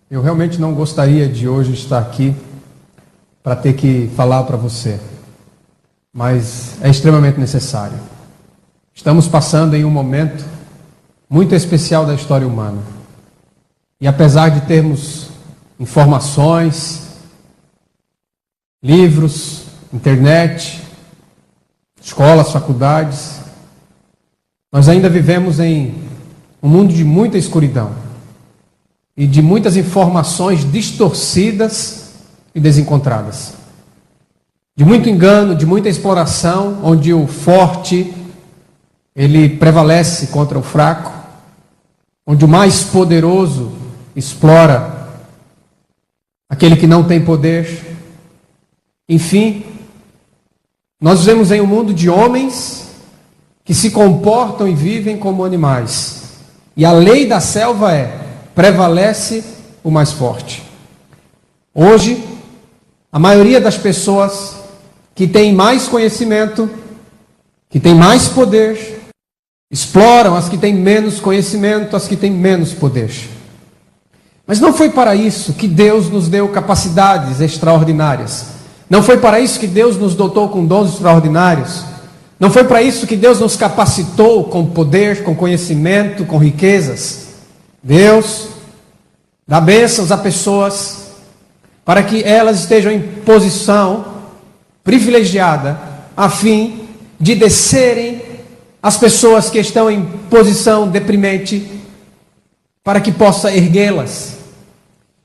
Eu realmente não gostaria de hoje estar aqui para ter que falar para você, mas é extremamente necessário. Estamos passando em um momento muito especial da história humana. E apesar de termos informações, livros, internet, escolas, faculdades, nós ainda vivemos em um mundo de muita escuridão e de muitas informações distorcidas e desencontradas. De muito engano, de muita exploração, onde o forte ele prevalece contra o fraco, onde o mais poderoso explora aquele que não tem poder. Enfim, nós vivemos em um mundo de homens que se comportam e vivem como animais. E a lei da selva prevalece o mais forte. Hoje, a maioria das pessoas que tem mais conhecimento, que tem mais poder, exploram as que têm menos conhecimento, as que têm menos poder. Mas não foi para isso que Deus nos deu capacidades extraordinárias. Não foi para isso que Deus nos dotou com dons extraordinários. Não foi para isso que Deus nos capacitou com poder, com conhecimento, com riquezas. Deus dá bênçãos a pessoas para que elas estejam em posição privilegiada, a fim de descerem as pessoas que estão em posição deprimente, para que possa erguê-las.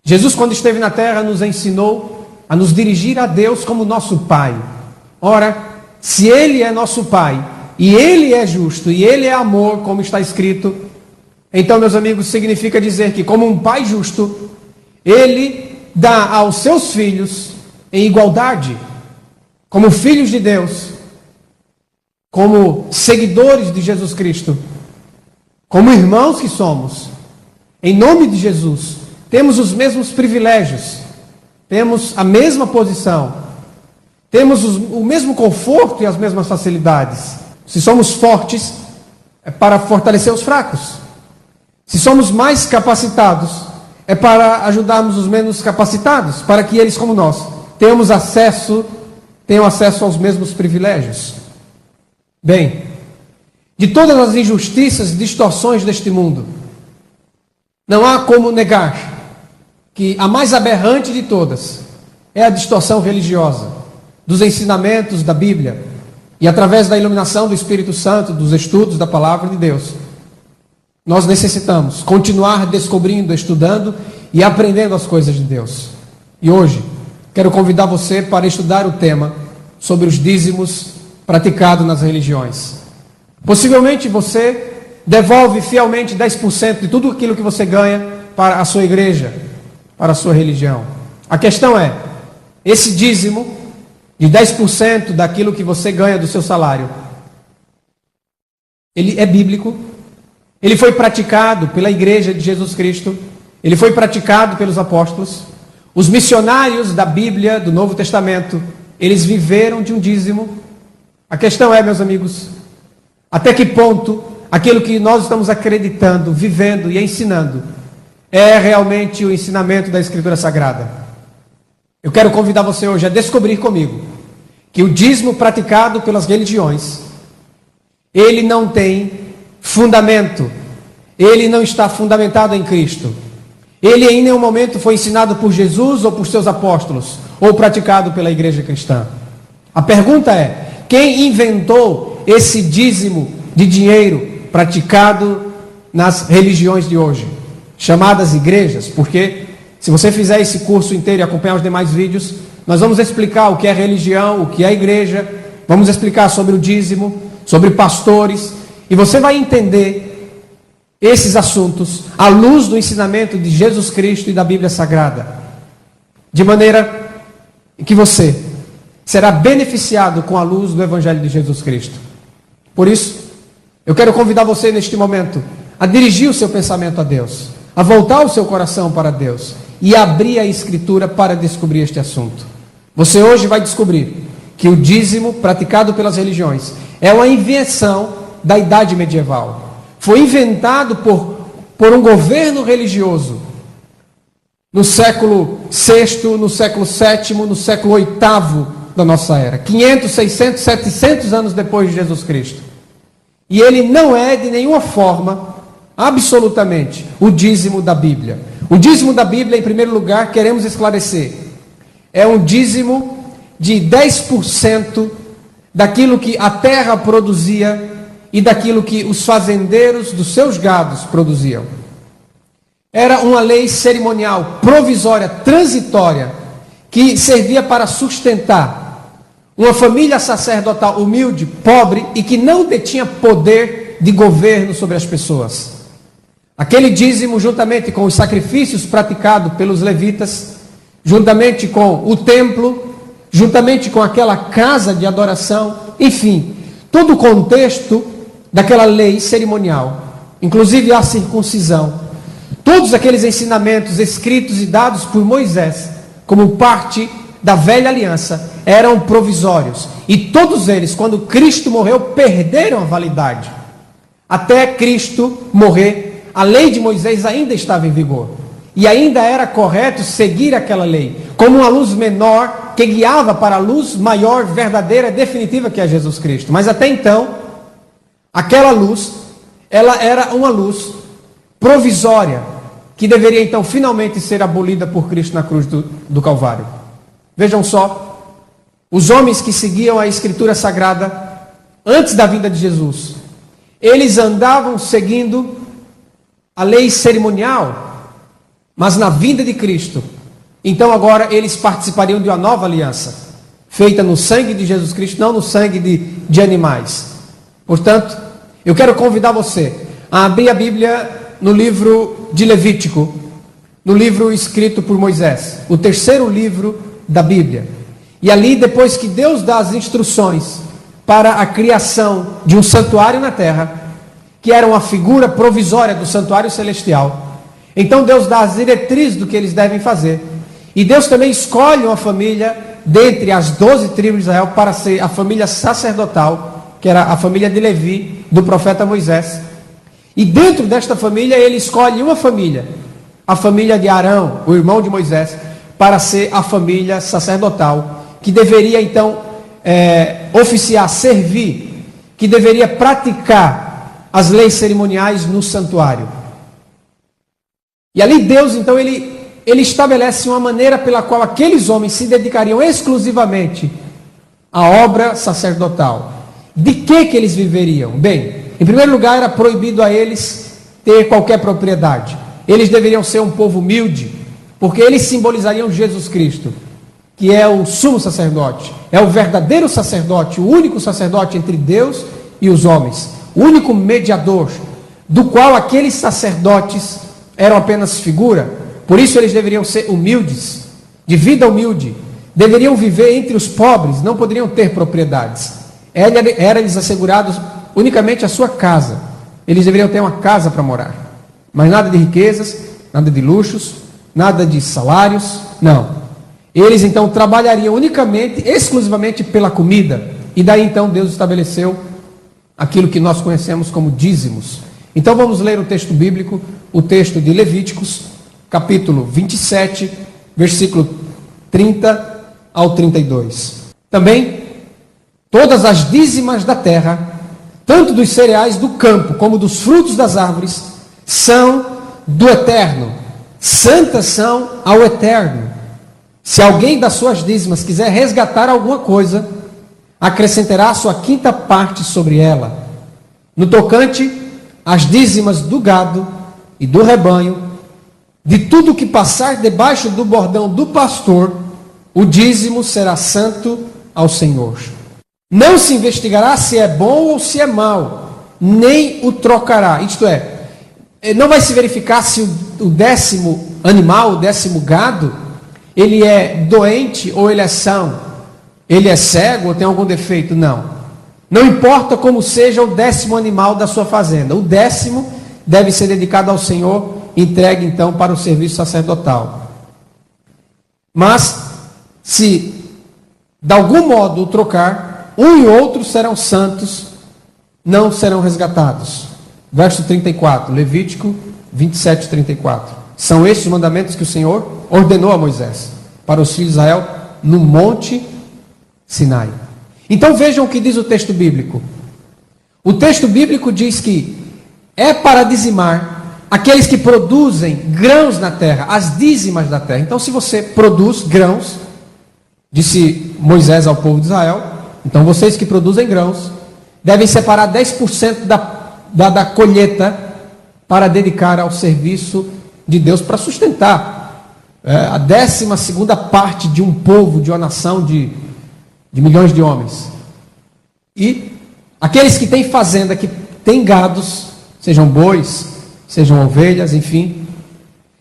Jesus, quando esteve na terra, nos ensinou a nos dirigir a Deus como nosso Pai. Ora, se Ele é nosso Pai, e Ele é justo, e Ele é amor, como está escrito, então, meus amigos, significa dizer que, como um Pai justo, Ele dá aos seus filhos em igualdade, como filhos de Deus, como seguidores de Jesus Cristo, como irmãos que somos, em nome de Jesus, temos os mesmos privilégios, temos a mesma posição, temos o mesmo conforto e as mesmas facilidades. Se somos fortes, é para fortalecer os fracos. Se somos mais capacitados, é para ajudarmos os menos capacitados, para que eles, como nós, tenham acesso aos mesmos privilégios. Bem, de todas as injustiças e distorções deste mundo, não há como negar que a mais aberrante de todas é a distorção religiosa dos ensinamentos da Bíblia, e através da iluminação do Espírito Santo, dos estudos da Palavra de Deus, nós necessitamos continuar descobrindo, estudando e aprendendo as coisas de Deus. E hoje, quero convidar você para estudar o tema sobre os dízimos praticados nas religiões. Possivelmente você devolve fielmente 10% de tudo aquilo que você ganha para a sua igreja, para a sua religião. A questão é, esse dízimo de 10% daquilo que você ganha do seu salário, ele é bíblico? Ele foi praticado pela igreja de Jesus Cristo? Ele foi praticado pelos apóstolos? Os missionários da Bíblia, do Novo Testamento, eles viveram de um dízimo? A questão é, meus amigos, até que ponto aquilo que nós estamos acreditando, vivendo e ensinando é realmente o ensinamento da Escritura Sagrada? Eu quero convidar você hoje a descobrir comigo que o dízimo praticado pelas religiões, ele não tem fundamento, ele não está fundamentado em Cristo. Ele em nenhum momento foi ensinado por Jesus ou por seus apóstolos, ou praticado pela igreja cristã. A pergunta é, quem inventou esse dízimo de dinheiro praticado nas religiões de hoje, chamadas igrejas? Porque se você fizer esse curso inteiro e acompanhar os demais vídeos, nós vamos explicar o que é religião, o que é igreja, vamos explicar sobre o dízimo, sobre pastores, e você vai entender esses assuntos à luz do ensinamento de Jesus Cristo e da Bíblia Sagrada, de maneira que você será beneficiado com a luz do Evangelho de Jesus Cristo. Por isso, eu quero convidar você neste momento a dirigir o seu pensamento a Deus, a voltar o seu coração para Deus e abrir a Escritura para descobrir este assunto. Você hoje vai descobrir que o dízimo praticado pelas religiões é uma invenção da Idade Medieval. Foi inventado por um governo religioso no século VI, no século VII, no século VIII da nossa era. 500, 600, 700 anos depois de Jesus Cristo. E ele não é de nenhuma forma, absolutamente, o dízimo da Bíblia. O dízimo da Bíblia, em primeiro lugar, queremos esclarecer, é um dízimo de 10% daquilo que a terra produzia e daquilo que os fazendeiros dos seus gados produziam. Era uma lei cerimonial, provisória, transitória, que servia para sustentar uma família sacerdotal humilde, pobre e que não detinha poder de governo sobre as pessoas. Aquele dízimo, juntamente com os sacrifícios praticados pelos levitas, juntamente com o templo, juntamente com aquela casa de adoração, enfim, todo o contexto daquela lei cerimonial, inclusive a circuncisão, todos aqueles ensinamentos escritos e dados por Moisés, como parte da velha aliança, eram provisórios. E todos eles, quando Cristo morreu, perderam a validade. Até Cristo morrer, a lei de Moisés ainda estava em vigor. E ainda era correto seguir aquela lei, como uma luz menor que guiava para a luz maior, verdadeira, definitiva, que é Jesus Cristo. Mas até então, aquela luz, ela era uma luz provisória, que deveria então finalmente ser abolida por Cristo na cruz do Calvário. Vejam só, os homens que seguiam a Escritura Sagrada antes da vinda de Jesus, eles andavam seguindo a lei cerimonial, mas na vinda de Cristo, então agora eles participariam de uma nova aliança, feita no sangue de Jesus Cristo, não no sangue de animais. Portanto, eu quero convidar você a abrir a Bíblia no livro de Levítico, no livro escrito por Moisés, o terceiro livro da Bíblia. E ali, depois que Deus dá as instruções para a criação de um santuário na terra, que era uma figura provisória do santuário celestial, então Deus dá as diretrizes do que eles devem fazer. E Deus também escolhe uma família dentre as 12 tribos de Israel para ser a família sacerdotal, que era a família de Levi, do profeta Moisés. E dentro desta família ele escolhe uma família, a família de Arão, o irmão de Moisés, para ser a família sacerdotal, que deveria então oficiar, servir, que deveria praticar as leis cerimoniais no santuário. E ali Deus então ele estabelece uma maneira pela qual aqueles homens se dedicariam exclusivamente à obra sacerdotal. De que eles viveriam? Bem, em primeiro lugar, era proibido a eles ter qualquer propriedade. Eles deveriam ser um povo humilde, porque eles simbolizariam Jesus Cristo, que é o sumo sacerdote, é o verdadeiro sacerdote, o único sacerdote entre Deus e os homens, o único mediador, do qual aqueles sacerdotes eram apenas figura. Por isso eles deveriam ser humildes, de vida humilde, deveriam viver entre os pobres, não poderiam ter propriedades. Era-lhes assegurado unicamente a sua casa. Eles deveriam ter uma casa para morar, mas nada de riquezas, nada de luxos, nada de salários, não. Eles então trabalhariam unicamente, exclusivamente pela comida, e daí então Deus estabeleceu aquilo que nós conhecemos como dízimos. Então vamos ler o texto bíblico, o texto de Levíticos, capítulo 27, versículo 30 ao 32. Também, todas as dízimas da terra, tanto dos cereais do campo como dos frutos das árvores, são do Eterno, santas são ao Eterno. Se alguém das suas dízimas quiser resgatar alguma coisa, acrescentará a sua quinta parte sobre ela. No tocante às dízimas do gado e do rebanho, de tudo que passar debaixo do bordão do pastor, o dízimo será santo ao Senhor. Não se investigará se é bom ou se é mau, nem o trocará. Isto é, não vai se verificar se o décimo animal, o décimo gado, ele é doente ou ele é são, ele é cego ou tem algum defeito. Não importa como seja o décimo animal da sua fazenda, o décimo deve ser dedicado ao Senhor, entregue então para o serviço sacerdotal. Mas, se de algum modo o trocar, um e outro serão santos, não serão resgatados. Verso 34, Levítico 27, 34. São estes os mandamentos que o Senhor ordenou a Moisés para os filhos de Israel no Monte Sinai. Então vejam o que diz o texto bíblico. O texto bíblico diz que é para dizimar aqueles que produzem grãos na terra, as dízimas da terra. Então, se você produz grãos, disse Moisés ao povo de Israel, então vocês que produzem grãos devem separar 10% da colheita para dedicar ao serviço de Deus, para sustentar a 12ª parte de um povo, de uma nação de milhões de homens. E aqueles que têm fazenda, que têm gados, sejam bois, sejam ovelhas, enfim,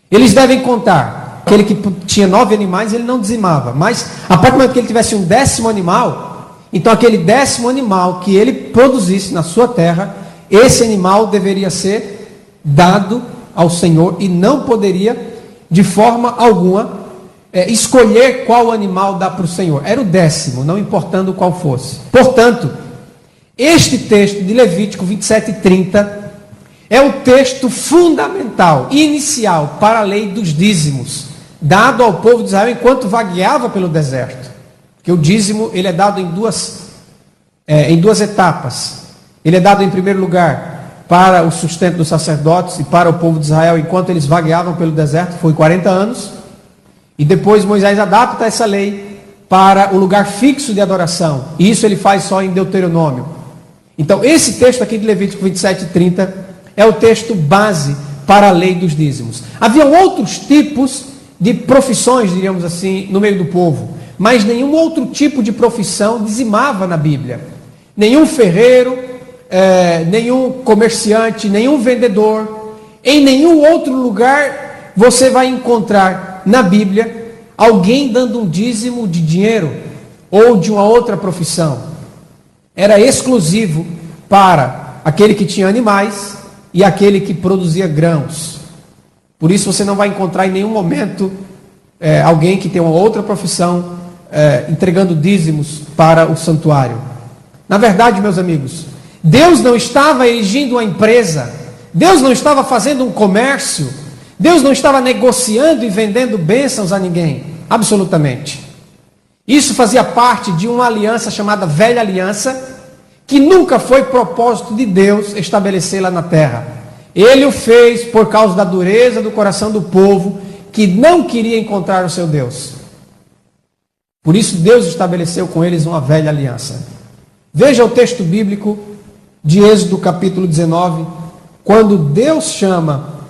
eles devem contar. Aquele que tinha 9 animais, ele não dizimava, mas a partir do momento que ele tivesse um 10º animal, então aquele 10º animal que ele produzisse na sua terra, esse animal deveria ser dado ao Senhor e não poderia de forma alguma escolher qual animal dá para o Senhor. Era o 10º, não importando qual fosse. Portanto, este texto de Levítico 27 e 30 é o texto fundamental, inicial para a lei dos dízimos, dado ao povo de Israel enquanto vagueava pelo deserto. Porque o dízimo ele é dado em duas etapas. Ele é dado em primeiro lugar para o sustento dos sacerdotes e para o povo de Israel enquanto eles vagueavam pelo deserto, foi 40 anos. E depois Moisés adapta essa lei para o lugar fixo de adoração. E isso ele faz só em Deuteronômio. Então esse texto aqui de Levítico 27 e 30 é o texto base para a lei dos dízimos. Havia outros tipos de profissões, diríamos assim, no meio do povo, mas nenhum outro tipo de profissão dizimava na Bíblia. Nenhum ferreiro, nenhum comerciante, nenhum vendedor, em nenhum outro lugar você vai encontrar na Bíblia alguém dando um dízimo de dinheiro ou de uma outra profissão. Era exclusivo para aquele que tinha animais e aquele que produzia grãos. Por isso você não vai encontrar em nenhum momento alguém que tem uma outra profissão entregando dízimos para o santuário. Na verdade, meus amigos, Deus não estava erigindo uma empresa, Deus não estava fazendo um comércio, Deus não estava negociando e vendendo bênçãos a ninguém, absolutamente. Isso fazia parte de uma aliança chamada Velha Aliança, que nunca foi propósito de Deus estabelecê-la na terra. Ele o fez por causa da dureza do coração do povo, que não queria encontrar o seu Deus. Por isso Deus estabeleceu com eles uma velha aliança. Veja o texto bíblico de Êxodo capítulo 19, quando Deus chama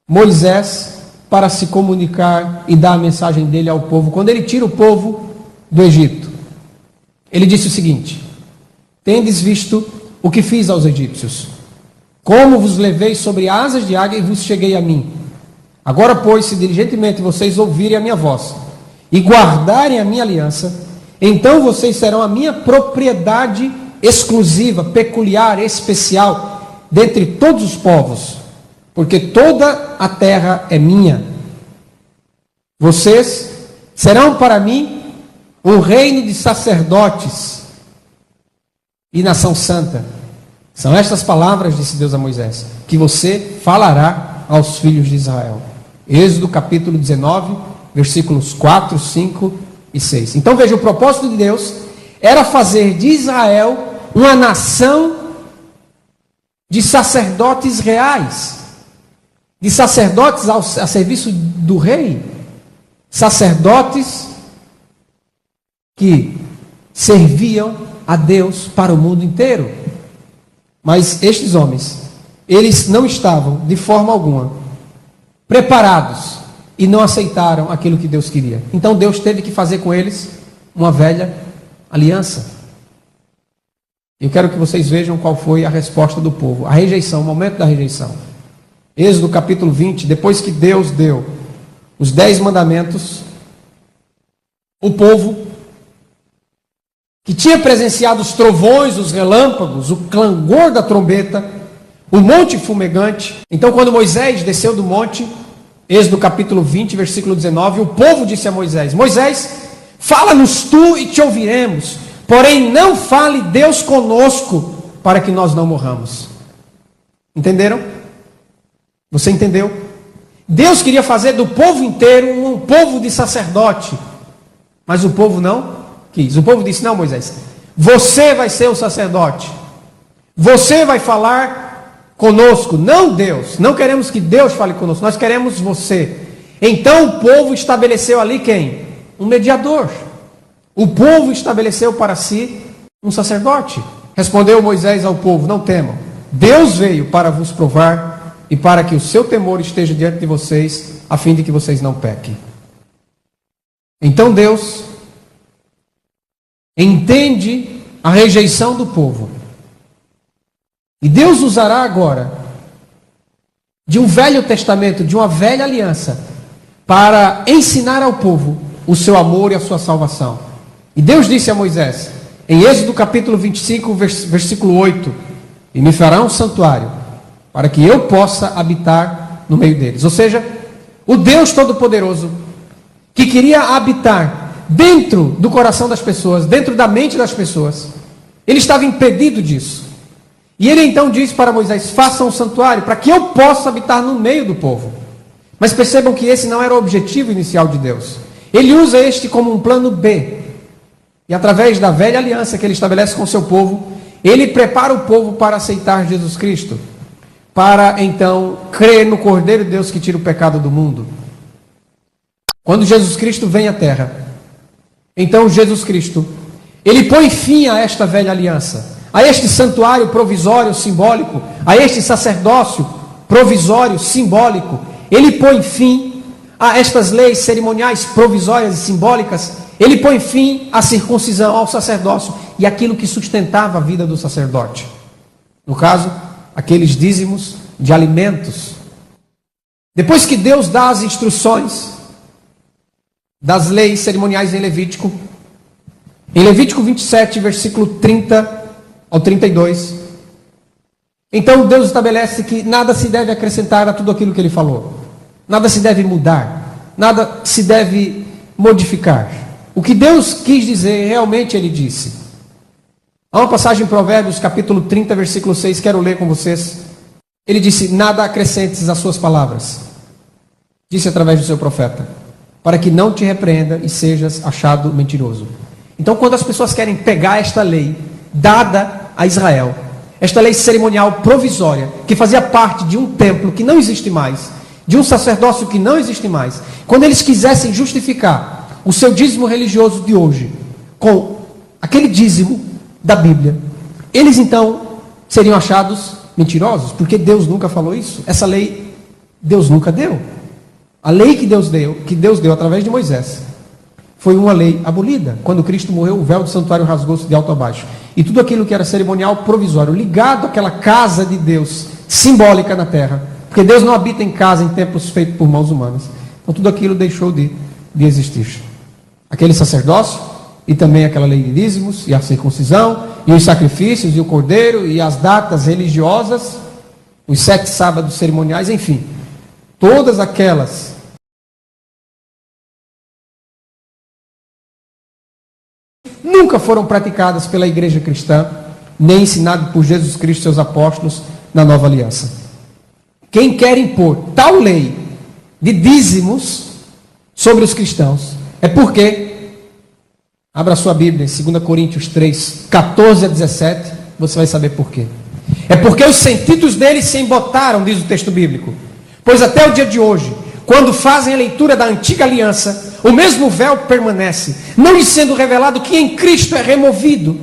Moisés para se comunicar e dar a mensagem dele ao povo, quando ele tira o povo do Egito. Ele disse o seguinte: tendes visto o que fiz aos egípcios, como vos levei sobre asas de águia e vos cheguei a mim. Agora, pois, se diligentemente vocês ouvirem a minha voz e guardarem a minha aliança, então vocês serão a minha propriedade exclusiva, peculiar, especial, dentre todos os povos, porque toda a terra é minha. Vocês serão para mim um reino de sacerdotes e nação santa. São estas palavras, disse Deus a Moisés, que você falará aos filhos de Israel. Êxodo capítulo 19, versículos 4, 5 e 6. Então veja, o propósito de Deus era fazer de Israel uma nação de sacerdotes reais, de sacerdotes a serviço do rei, sacerdotes que serviam a Deus para o mundo inteiro. Mas estes homens, eles não estavam de forma alguma preparados e não aceitaram aquilo que Deus queria. Então Deus teve que fazer com eles uma velha aliança. Eu quero que vocês vejam qual foi a resposta do povo, a rejeição, o momento da rejeição. Êxodo capítulo 20, depois que Deus deu os 10 mandamentos, o povo que tinha presenciado os trovões, os relâmpagos, o clangor da trombeta, o monte fumegante. Então, quando Moisés desceu do monte, Êxodo capítulo 20, versículo 19, o povo disse a Moisés: Moisés, fala-nos tu e te ouviremos, porém não fale Deus conosco, para que nós não morramos. Entenderam? Você entendeu? Deus queria fazer do povo inteiro um povo de sacerdote. Mas o povo não quis. O povo disse: não, Moisés, você vai ser o sacerdote. Você vai falar conosco, não Deus. Não queremos que Deus fale conosco, nós queremos você. Então o povo estabeleceu ali quem? Um mediador. O povo estabeleceu para si um sacerdote. Respondeu Moisés ao povo: não temam, Deus veio para vos provar e para que o seu temor esteja diante de vocês, a fim de que vocês não pequem. Então Deus entende a rejeição do povo. E Deus usará agora de um velho testamento, de uma velha aliança, para ensinar ao povo o seu amor e a sua salvação. E Deus disse a Moisés, em Êxodo capítulo 25, versículo 8: e me fará um santuário, para que eu possa habitar no meio deles. Ou seja, o Deus Todo-Poderoso, que queria habitar dentro do coração das pessoas, dentro da mente das pessoas, ele estava impedido disso. E ele então diz para Moisés: faça um santuário, para que eu possa habitar no meio do povo. Mas percebam que esse não era o objetivo inicial de Deus. Ele usa este como um plano B. E através da velha aliança que ele estabelece com o seu povo, ele prepara o povo para aceitar Jesus Cristo, para então crer no Cordeiro de Deus que tira o pecado do mundo. Quando Jesus Cristo vem à terra, então Jesus Cristo, ele põe fim a esta velha aliança, a este santuário provisório simbólico, a este sacerdócio provisório simbólico. Ele põe fim a estas leis cerimoniais provisórias e simbólicas. Ele põe fim à circuncisão, ao sacerdócio e aquilo que sustentava a vida do sacerdote. No caso, aqueles dízimos de alimentos. Depois que Deus dá as instruções das leis cerimoniais em Levítico 27, versículo 30 ao 32, então Deus estabelece que nada se deve acrescentar a tudo aquilo que ele falou. Nada se deve mudar, nada se deve modificar. O que Deus quis dizer, realmente ele disse. Há uma passagem em Provérbios, capítulo 30, versículo 6, quero ler com vocês. Ele disse: nada acrescentes às suas palavras, disse através do seu profeta, para que não te repreenda e sejas achado mentiroso. Então, quando as pessoas querem pegar esta lei dada a Israel, esta lei cerimonial provisória, que fazia parte de um templo que não existe mais, de um sacerdócio que não existe mais, quando eles quisessem justificar o seu dízimo religioso de hoje com aquele dízimo da Bíblia, eles então seriam achados mentirosos, porque Deus nunca falou isso. Essa lei Deus nunca deu. A lei que Deus deu através de Moisés, foi uma lei abolida. Quando Cristo morreu, o véu do santuário rasgou-se de alto a baixo. E tudo aquilo que era cerimonial provisório, ligado àquela casa de Deus, simbólica na terra, porque Deus não habita em casa, em templos feitos por mãos humanas. Então tudo aquilo deixou de existir. Aquele sacerdócio, e também aquela lei de dízimos, e a circuncisão, e os sacrifícios, e o cordeiro, e as datas religiosas, os 7 sábados cerimoniais, enfim. Todas aquelas nunca foram praticadas pela igreja cristã, nem ensinadas por Jesus Cristo e seus apóstolos na nova aliança. Quem quer impor tal lei de dízimos sobre os cristãos é porque, abra sua Bíblia em 2 Coríntios 3, 14 a 17, você vai saber por quê. É porque os sentidos deles se embotaram, diz o texto bíblico. Pois até o dia de hoje, quando fazem a leitura da antiga aliança, o mesmo véu permanece, não lhes sendo revelado que em Cristo é removido.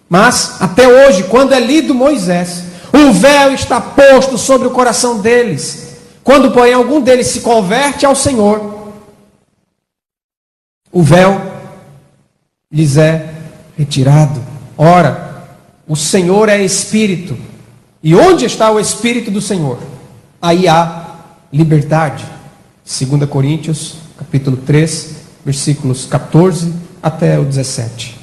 Mas, até hoje, quando é lido Moisés, o véu está posto sobre o coração deles. Quando, porém, algum deles se converte ao Senhor, o véu lhes é retirado. Ora, o Senhor é Espírito, e onde está o Espírito do Senhor? Aí há liberdade. 2 Coríntios, capítulo 3, versículos 14 até o 17.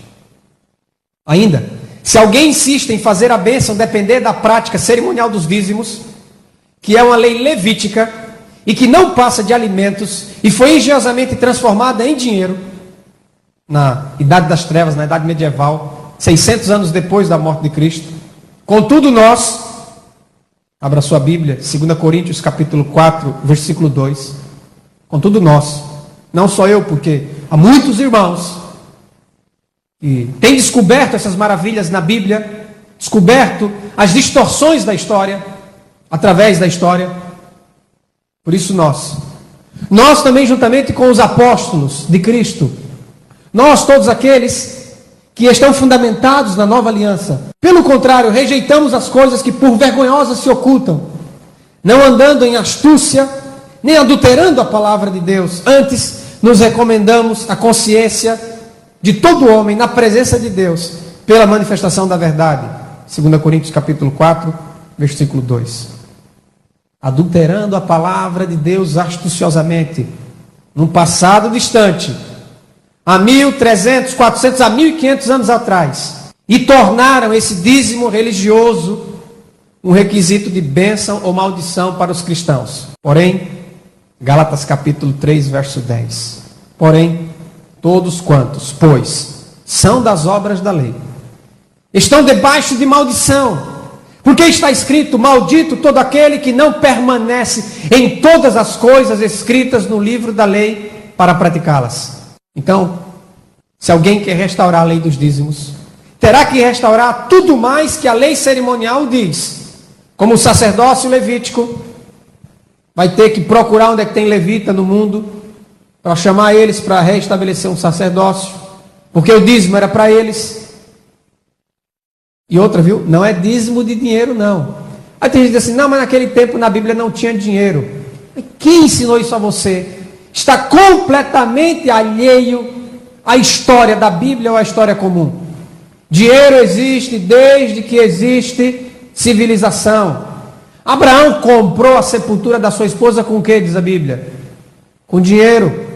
Ainda, se alguém insiste em fazer a bênção depender da prática cerimonial dos dízimos, que é uma lei levítica, e que não passa de alimentos, e foi engenhosamente transformada em dinheiro, na Idade das Trevas, na Idade Medieval, 600 anos depois da morte de Cristo. Contudo, nós, Abra sua Bíblia, 2 Coríntios capítulo 4, versículo 2. Contudo nós, não só eu, porque há muitos irmãos que têm descoberto essas maravilhas na Bíblia, descoberto as distorções da história, através da história. Por isso nós também juntamente com os apóstolos de Cristo, nós todos aqueles que estão fundamentados na nova aliança, pelo contrário, rejeitamos as coisas que por vergonhosas se ocultam, não andando em astúcia, nem adulterando a palavra de Deus, antes nos recomendamos a consciência de todo homem na presença de Deus, pela manifestação da verdade. 2 Coríntios capítulo 4, versículo 2. Adulterando a palavra de Deus astuciosamente, num passado distante, há 1.300, 400, há 1.500 anos atrás, e tornaram esse dízimo religioso um requisito de bênção ou maldição para os cristãos. Porém, Gálatas capítulo 3, verso 10. Porém, todos quantos, pois, são das obras da lei, estão debaixo de maldição, porque está escrito: maldito todo aquele que não permanece em todas as coisas escritas no livro da lei para praticá-las. Então, se alguém quer restaurar a lei dos dízimos, terá que restaurar tudo mais que a lei cerimonial diz, como o sacerdócio levítico. Vai ter que procurar onde é que tem levita no mundo, para chamar eles para restabelecer um sacerdócio, porque o dízimo era para eles. E outra, viu? Não é dízimo de dinheiro, não. Aí tem gente que diz assim: não, mas naquele tempo na Bíblia não tinha dinheiro. Quem ensinou isso a você? Está completamente alheio à história da Bíblia ou à história comum. Dinheiro existe desde que existe civilização. Abraão comprou a sepultura da sua esposa com o que, diz a Bíblia? Com dinheiro.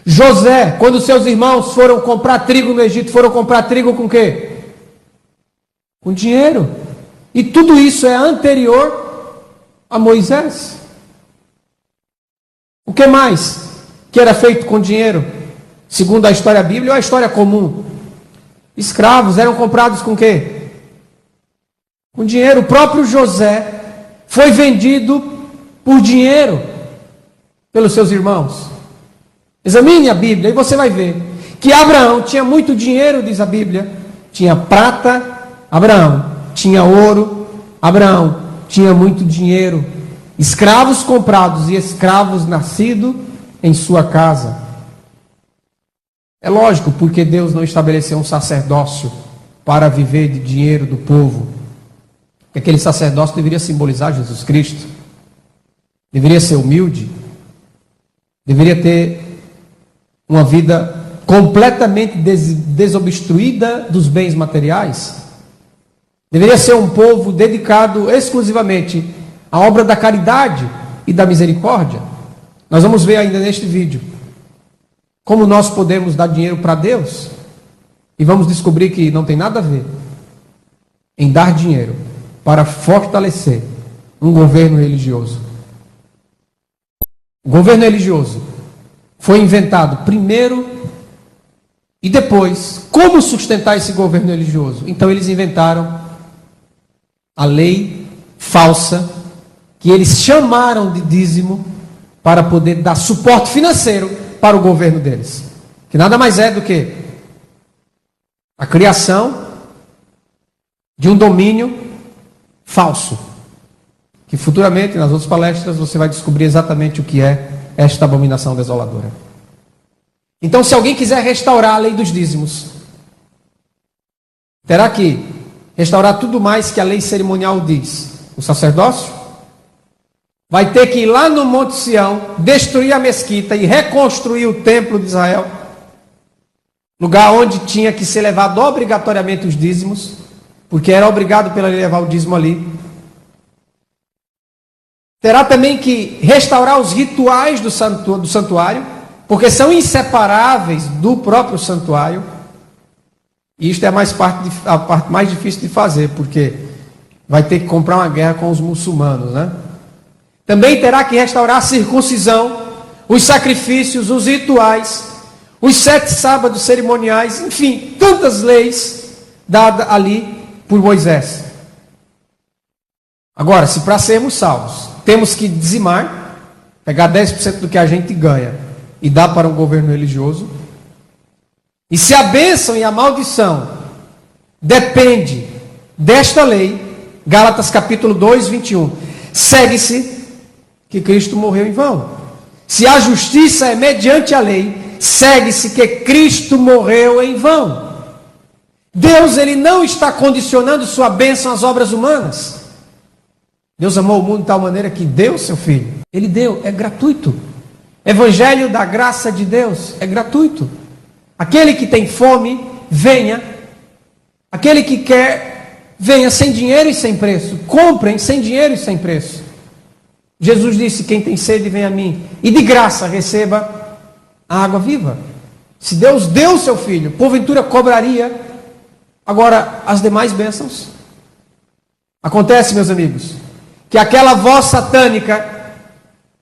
José, quando seus irmãos foram comprar trigo no Egito, foram comprar trigo com o quê? Com dinheiro. E tudo isso é anterior a Moisés. O que mais que era feito com dinheiro, segundo a história bíblica ou a história comum? Escravos eram comprados com quê? Com dinheiro. O próprio José foi vendido por dinheiro pelos seus irmãos. Examine a Bíblia e você vai ver que Abraão tinha muito dinheiro, diz a Bíblia. Tinha prata, Abraão tinha ouro, Abraão tinha muito dinheiro, escravos comprados e escravos nascidos em sua casa. É lógico, porque Deus não estabeleceu um sacerdócio para viver de dinheiro do povo. Que aquele sacerdócio deveria simbolizar Jesus Cristo, deveria ser humilde, deveria ter uma vida completamente desobstruída dos bens materiais. Deveria ser um povo dedicado exclusivamente à obra da caridade e da misericórdia. Nós vamos ver ainda neste vídeo como nós podemos dar dinheiro para Deus, e vamos descobrir que não tem nada a ver em dar dinheiro para fortalecer um governo religioso. O governo religioso foi inventado primeiro e depois como sustentar esse governo religioso. Então eles inventaram a lei falsa, que eles chamaram de dízimo, para poder dar suporte financeiro para o governo deles, que nada mais é do que a criação de um domínio falso, que futuramente nas outras palestras você vai descobrir exatamente o que é esta abominação desoladora. Então, se alguém quiser restaurar a lei dos dízimos, terá que restaurar tudo mais que a lei cerimonial diz. O sacerdócio vai ter que ir lá no Monte Sião, destruir a mesquita e reconstruir o templo de Israel, lugar onde tinha que ser levado obrigatoriamente os dízimos, porque era obrigado pela lei levar o dízimo ali. Terá também que restaurar os rituais do santuário, porque são inseparáveis do próprio santuário. E isto é a parte mais difícil de fazer, porque vai ter que comprar uma guerra com os muçulmanos, né? Também terá que restaurar a circuncisão, os sacrifícios, os rituais, os 7 sábados cerimoniais, enfim, tantas leis dadas ali por Moisés. Agora, se para sermos salvos temos que dizimar, pegar 10% do que a gente ganha e dar para um governo religioso, e se a bênção e a maldição depende desta lei, Gálatas capítulo 2, 21, segue-se que Cristo morreu em vão. Se a justiça é mediante a lei, segue-se que Cristo morreu em vão. Deus, ele não está condicionando sua bênção às obras humanas. Deus amou o mundo de tal maneira que deu seu Filho. Ele deu, é gratuito. Evangelho da graça de Deus é gratuito. Aquele que tem fome, venha. Aquele que quer, venha sem dinheiro e sem preço. Comprem sem dinheiro e sem preço. Jesus disse: quem tem sede, vem a mim, e de graça receba a água viva. Se Deus deu seu Filho, porventura cobraria agora as demais bênçãos? Acontece, meus amigos, que aquela voz satânica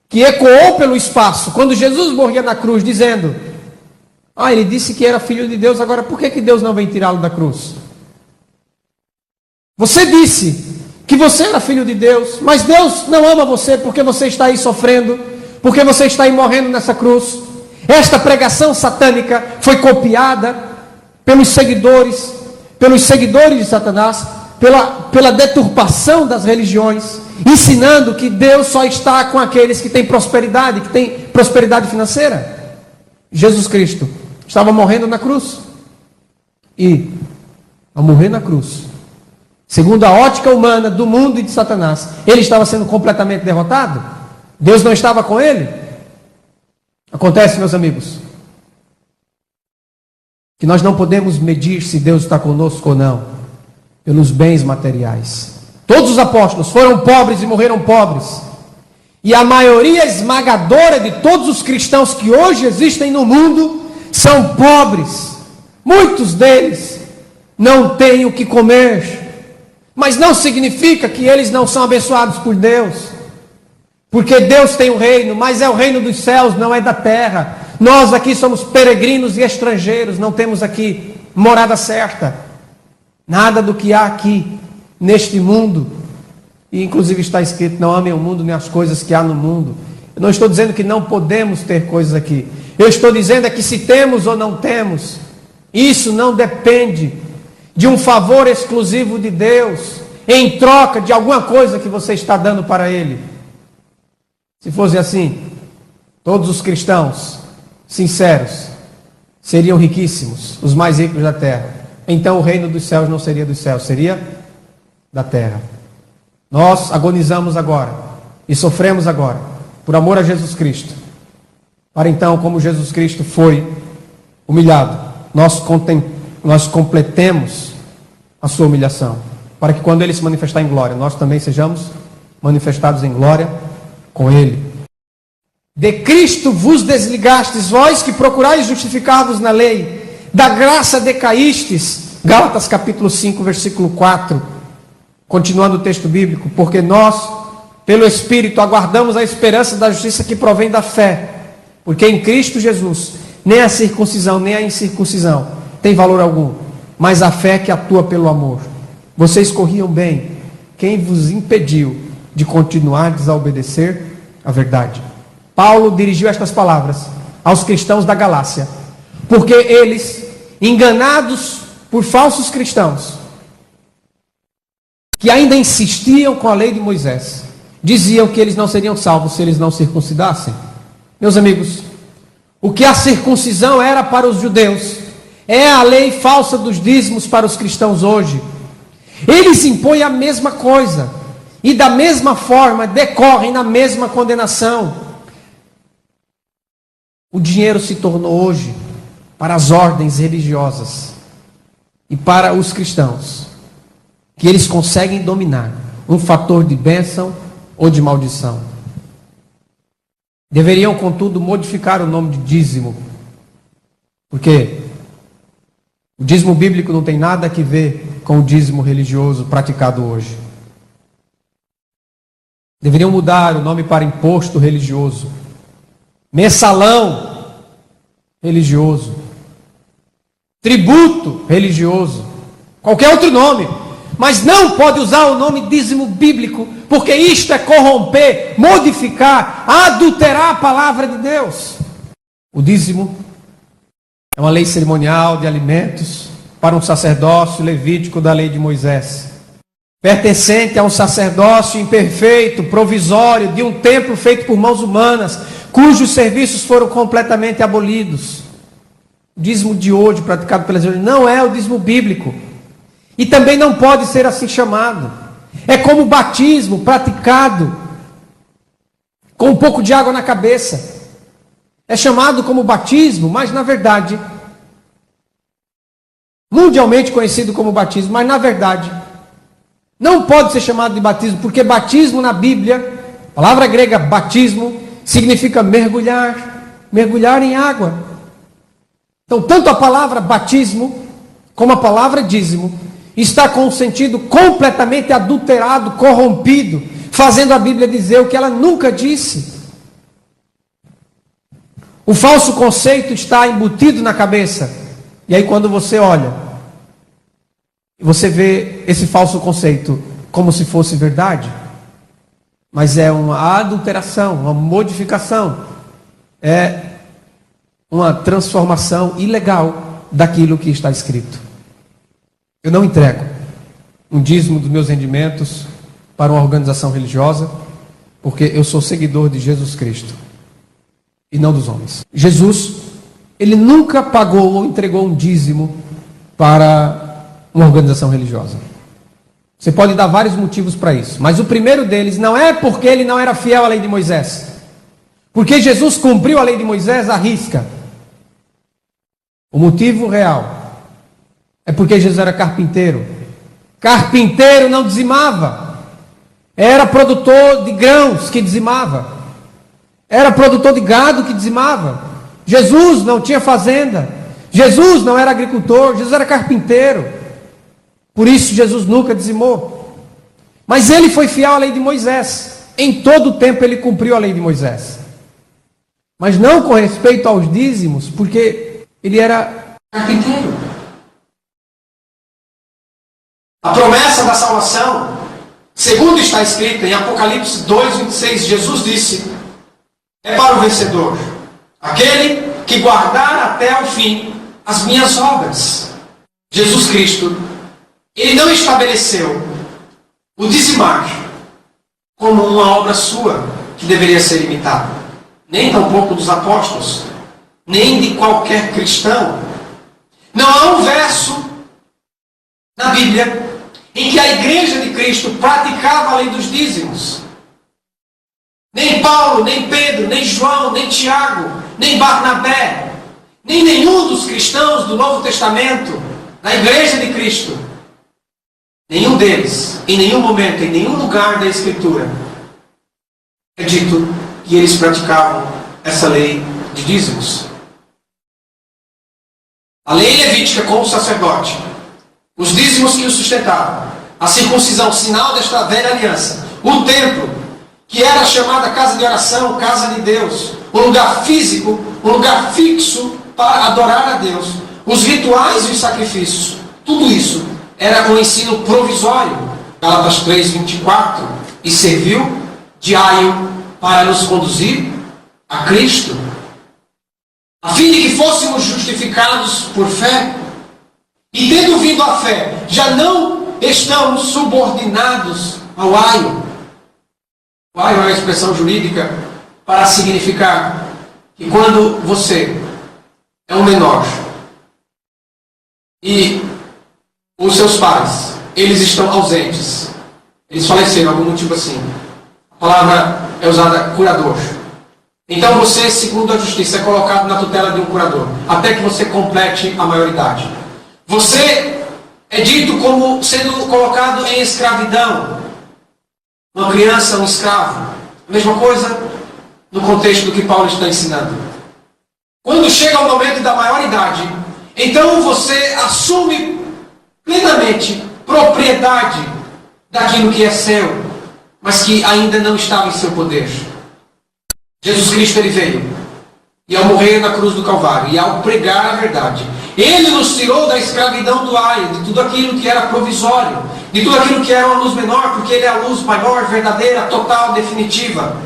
que ecoou pelo espaço, quando Jesus morria na cruz, dizendo: ele disse que era filho de Deus, agora por que Deus não vem tirá-lo da cruz? Você disse que você era filho de Deus, mas Deus não ama você porque você está aí sofrendo, porque você está aí morrendo nessa cruz. Esta pregação satânica foi copiada pelos seguidores de Satanás, pela deturpação das religiões, ensinando que Deus só está com aqueles que têm prosperidade financeira. Jesus Cristo estava morrendo na cruz, e ao morrer na cruz, segundo a ótica humana do mundo e de Satanás, ele estava sendo completamente derrotado. Deus não estava com ele. Acontece, meus amigos, que nós não podemos medir se Deus está conosco ou não pelos bens materiais. Todos os apóstolos foram pobres e morreram pobres. E a maioria esmagadora de todos os cristãos que hoje existem no mundo são pobres. Muitos deles não têm o que comer. Mas não significa que eles não são abençoados por Deus. Porque Deus tem um reino, mas é o reino dos céus, não é da terra. Nós aqui somos peregrinos e estrangeiros, não temos aqui morada certa. Nada do que há aqui neste mundo, e inclusive está escrito: não amem o mundo nem as coisas que há no mundo. Eu não estou dizendo que não podemos ter coisas aqui. Eu estou dizendo é que se temos ou não temos, isso não depende de um favor exclusivo de Deus, em troca de alguma coisa que você está dando para Ele. Se fosse assim, todos os cristãos sinceros seriam riquíssimos, os mais ricos da terra. Então o reino dos céus não seria dos céus, seria da terra. Nós agonizamos agora e sofremos agora por amor a Jesus Cristo, para então, como Jesus Cristo foi humilhado, nós completemos a sua humilhação, para que quando Ele se manifestar em glória, nós também sejamos manifestados em glória com Ele. De Cristo vos desligastes, vós que procurais justificar-vos na lei, da graça decaístes. Gálatas capítulo 5, versículo 4, continuando o texto bíblico: porque nós, pelo Espírito, aguardamos a esperança da justiça que provém da fé, porque em Cristo Jesus nem a circuncisão nem a incircuncisão tem valor algum, mas a fé que atua pelo amor. Vocês corriam bem. Quem vos impediu de continuar a obedecer a verdade? Paulo dirigiu estas palavras aos cristãos da Galácia, porque eles, enganados por falsos cristãos, que ainda insistiam com a lei de Moisés, diziam que eles não seriam salvos se eles não circuncidassem. Meus amigos, o que a circuncisão era para os judeus, é a lei falsa dos dízimos para os cristãos hoje. Eles impõem a mesma coisa, e da mesma forma decorrem na mesma condenação. O dinheiro se tornou hoje, para as ordens religiosas e para os cristãos, que eles conseguem dominar, um fator de bênção ou de maldição. Deveriam, contudo, modificar o nome de dízimo, porque o dízimo bíblico não tem nada a ver com o dízimo religioso praticado hoje. Deveriam mudar o nome para imposto religioso, mensalão religioso, tributo religioso, qualquer outro nome, mas não pode usar o nome dízimo bíblico, porque isto é corromper, modificar, adulterar a palavra de Deus. O dízimo é uma lei cerimonial de alimentos para um sacerdócio levítico da lei de Moisés, pertencente a um sacerdócio imperfeito, provisório, de um templo feito por mãos humanas, cujos serviços foram completamente abolidos. O dízimo de hoje, praticado pelas igrejas, não é o dízimo bíblico. E também não pode ser assim chamado. É como o batismo praticado com um pouco de água na cabeça. É chamado como batismo, mas na verdade, mundialmente conhecido como batismo, mas na verdade, não pode ser chamado de batismo, porque batismo na Bíblia, a palavra grega batismo, significa mergulhar, mergulhar em água. Então, tanto a palavra batismo, como a palavra dízimo, está com um sentido completamente adulterado, corrompido, fazendo a Bíblia dizer o que ela nunca disse. O falso conceito está embutido na cabeça. E aí quando você olha, você vê esse falso conceito como se fosse verdade, mas é uma adulteração, uma modificação, é uma transformação ilegal daquilo que está escrito. Eu não entrego um dízimo dos meus rendimentos para uma organização religiosa, porque eu sou seguidor de Jesus Cristo e não dos homens. Jesus, ele nunca pagou ou entregou um dízimo para uma organização religiosa. Você pode dar vários motivos para isso, mas o primeiro deles não é porque ele não era fiel à lei de Moisés, porque Jesus cumpriu a lei de Moisés à risca. O motivo real é porque Jesus era carpinteiro. Carpinteiro não dizimava. Era produtor de grãos que dizimava. Era produtor de gado que dizimava. Jesus não tinha fazenda. Jesus não era agricultor. Jesus era carpinteiro. Por isso Jesus nunca dizimou. Mas ele foi fiel à lei de Moisés. Em todo o tempo ele cumpriu a lei de Moisés. Mas não com respeito aos dízimos, porque ele era carpinteiro. A promessa da salvação, segundo está escrito em Apocalipse 2:26, Jesus disse, é para o vencedor, aquele que guardar até o fim as minhas obras. Jesus Cristo, ele não estabeleceu o dizimar como uma obra sua que deveria ser imitada, nem tampouco dos apóstolos, nem de qualquer cristão. Não há um verso na Bíblia em que a igreja de Cristo praticava a lei dos dízimos. Nem Paulo, nem Pedro, nem João, nem Tiago, nem Barnabé, nem nenhum dos cristãos do Novo Testamento, na igreja de Cristo, nenhum deles, em nenhum momento, em nenhum lugar da Escritura, é dito que eles praticavam essa lei de dízimos. A lei levítica com o sacerdote, os dízimos que o sustentavam, a circuncisão, sinal desta velha aliança, o templo, que era chamada casa de oração, casa de Deus, um lugar físico, um lugar fixo para adorar a Deus, os rituais e os sacrifícios, tudo isso era um ensino provisório, Gálatas 3:24, e serviu de aio para nos conduzir a Cristo, a fim de que fôssemos justificados por fé. E tendo vindo a fé, já não estamos subordinados ao aio. O aio é uma expressão jurídica para significar que quando você é um menor e os seus pais, eles estão ausentes, eles faleceram, algum motivo assim, a palavra é usada curador. Então você, segundo a justiça, é colocado na tutela de um curador, até que você complete a maioridade. Você é dito como sendo colocado em escravidão. Uma criança, um escravo. A mesma coisa no contexto do que Paulo está ensinando. Quando chega o momento da maioridade, então você assume plenamente propriedade daquilo que é seu, mas que ainda não estava em seu poder. Jesus Cristo, ele veio e ao morrer na cruz do Calvário, e ao pregar a verdade, Ele nos tirou da escravidão do aio, de tudo aquilo que era provisório, de tudo aquilo que era uma luz menor, porque Ele é a luz maior, verdadeira, total, definitiva.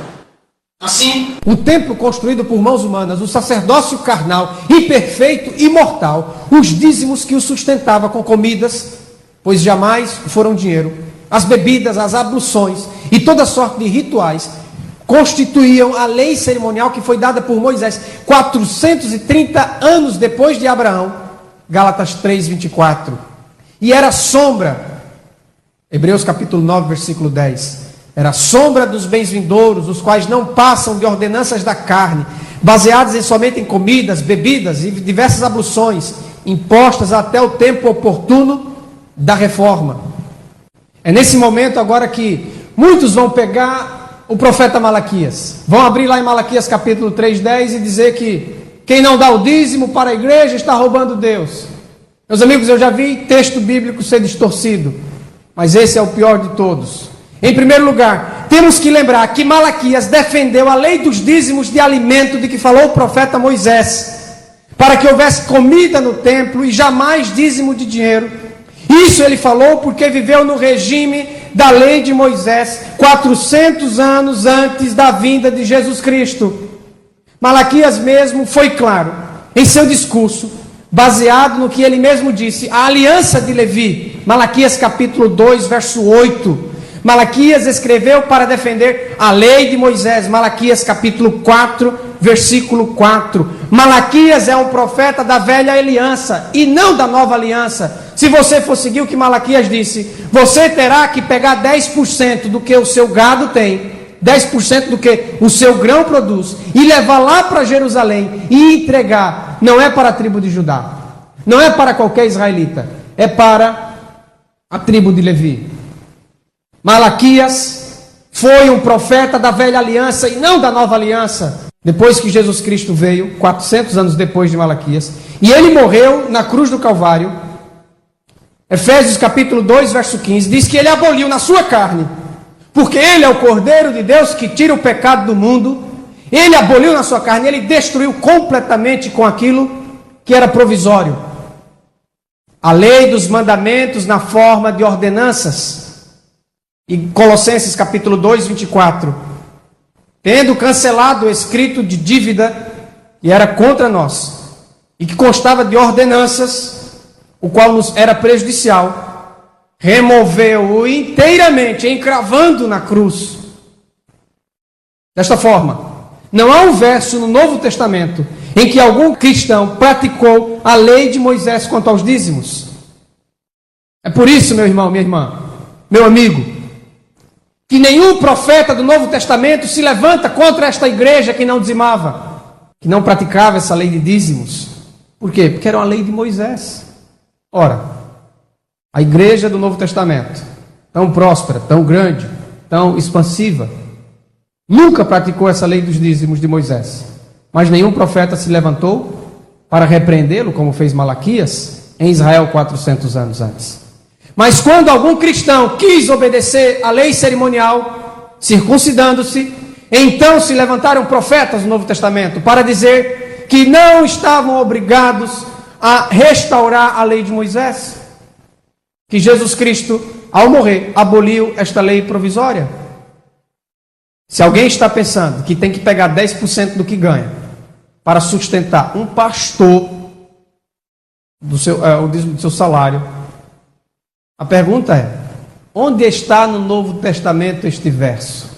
Assim, o templo construído por mãos humanas, o sacerdócio carnal, imperfeito e mortal, os dízimos que o sustentava com comidas, pois jamais foram dinheiro, as bebidas, as abluções e toda sorte de rituais, constituíam a lei cerimonial que foi dada por Moisés 430 anos depois de Abraão, Gálatas 3:24, e era sombra, Hebreus capítulo 9, versículo 10, era sombra dos bens vindouros, os quais não passam de ordenanças da carne, baseadas somente em comidas, bebidas e diversas abluções, impostas até o tempo oportuno da reforma. É nesse momento agora que muitos vão pegar o profeta Malaquias, vão abrir lá em Malaquias capítulo 3:10 e dizer que quem não dá o dízimo para a igreja está roubando Deus. Meus amigos, eu já vi texto bíblico ser distorcido, mas esse é o pior de todos. Em primeiro lugar, temos que lembrar que Malaquias defendeu a lei dos dízimos de alimento de que falou o profeta Moisés, para que houvesse comida no templo e jamais dízimo de dinheiro. Isso ele falou porque viveu no regime da lei de Moisés 400 anos antes da vinda de Jesus Cristo. Malaquias mesmo foi claro em seu discurso, baseado no que ele mesmo disse, a aliança de Levi, Malaquias capítulo 2, verso 8. Malaquias escreveu para defender a lei de Moisés, Malaquias capítulo 4, versículo 4. Malaquias é um profeta da velha aliança e não da nova aliança. Se você for seguir o que Malaquias disse, você terá que pegar 10% do que o seu gado tem, 10% do que o seu grão produz, e levar lá para Jerusalém e entregar. Não é para a tribo de Judá, não é para qualquer israelita, é para a tribo de Levi. Malaquias foi um profeta da velha aliança e não da nova aliança. Depois que Jesus Cristo veio, 400 anos depois de Malaquias, e ele morreu na cruz do Calvário, Efésios capítulo 2, verso 15, diz que ele aboliu na sua carne, porque ele é o Cordeiro de Deus que tira o pecado do mundo. Ele aboliu na sua carne, ele destruiu completamente com aquilo que era provisório. A lei dos mandamentos na forma de ordenanças. E Colossenses capítulo 2, 24, tendo cancelado o escrito de dívida que era contra nós, e que constava de ordenanças, o qual nos era prejudicial, removeu-o inteiramente, encravando na cruz. Desta forma, não há um verso no Novo Testamento em que algum cristão praticou a lei de Moisés quanto aos dízimos. É por isso, meu irmão, minha irmã, meu amigo, que nenhum profeta do Novo Testamento se levanta contra esta igreja que não dizimava, que não praticava essa lei de dízimos. Por quê? Porque era uma lei de Moisés. Ora, a igreja do Novo Testamento, tão próspera, tão grande, tão expansiva, nunca praticou essa lei dos dízimos de Moisés. Mas nenhum profeta se levantou para repreendê-lo, como fez Malaquias, em Israel 400 anos antes. Mas quando algum cristão quis obedecer à lei cerimonial, circuncidando-se, então se levantaram profetas no Novo Testamento para dizer que não estavam obrigados a restaurar a lei de Moisés, que Jesus Cristo, ao morrer, aboliu esta lei provisória. Se alguém está pensando que tem que pegar 10% do que ganha para sustentar um pastor, o dízimo do seu salário, a pergunta é, onde está no Novo Testamento este verso?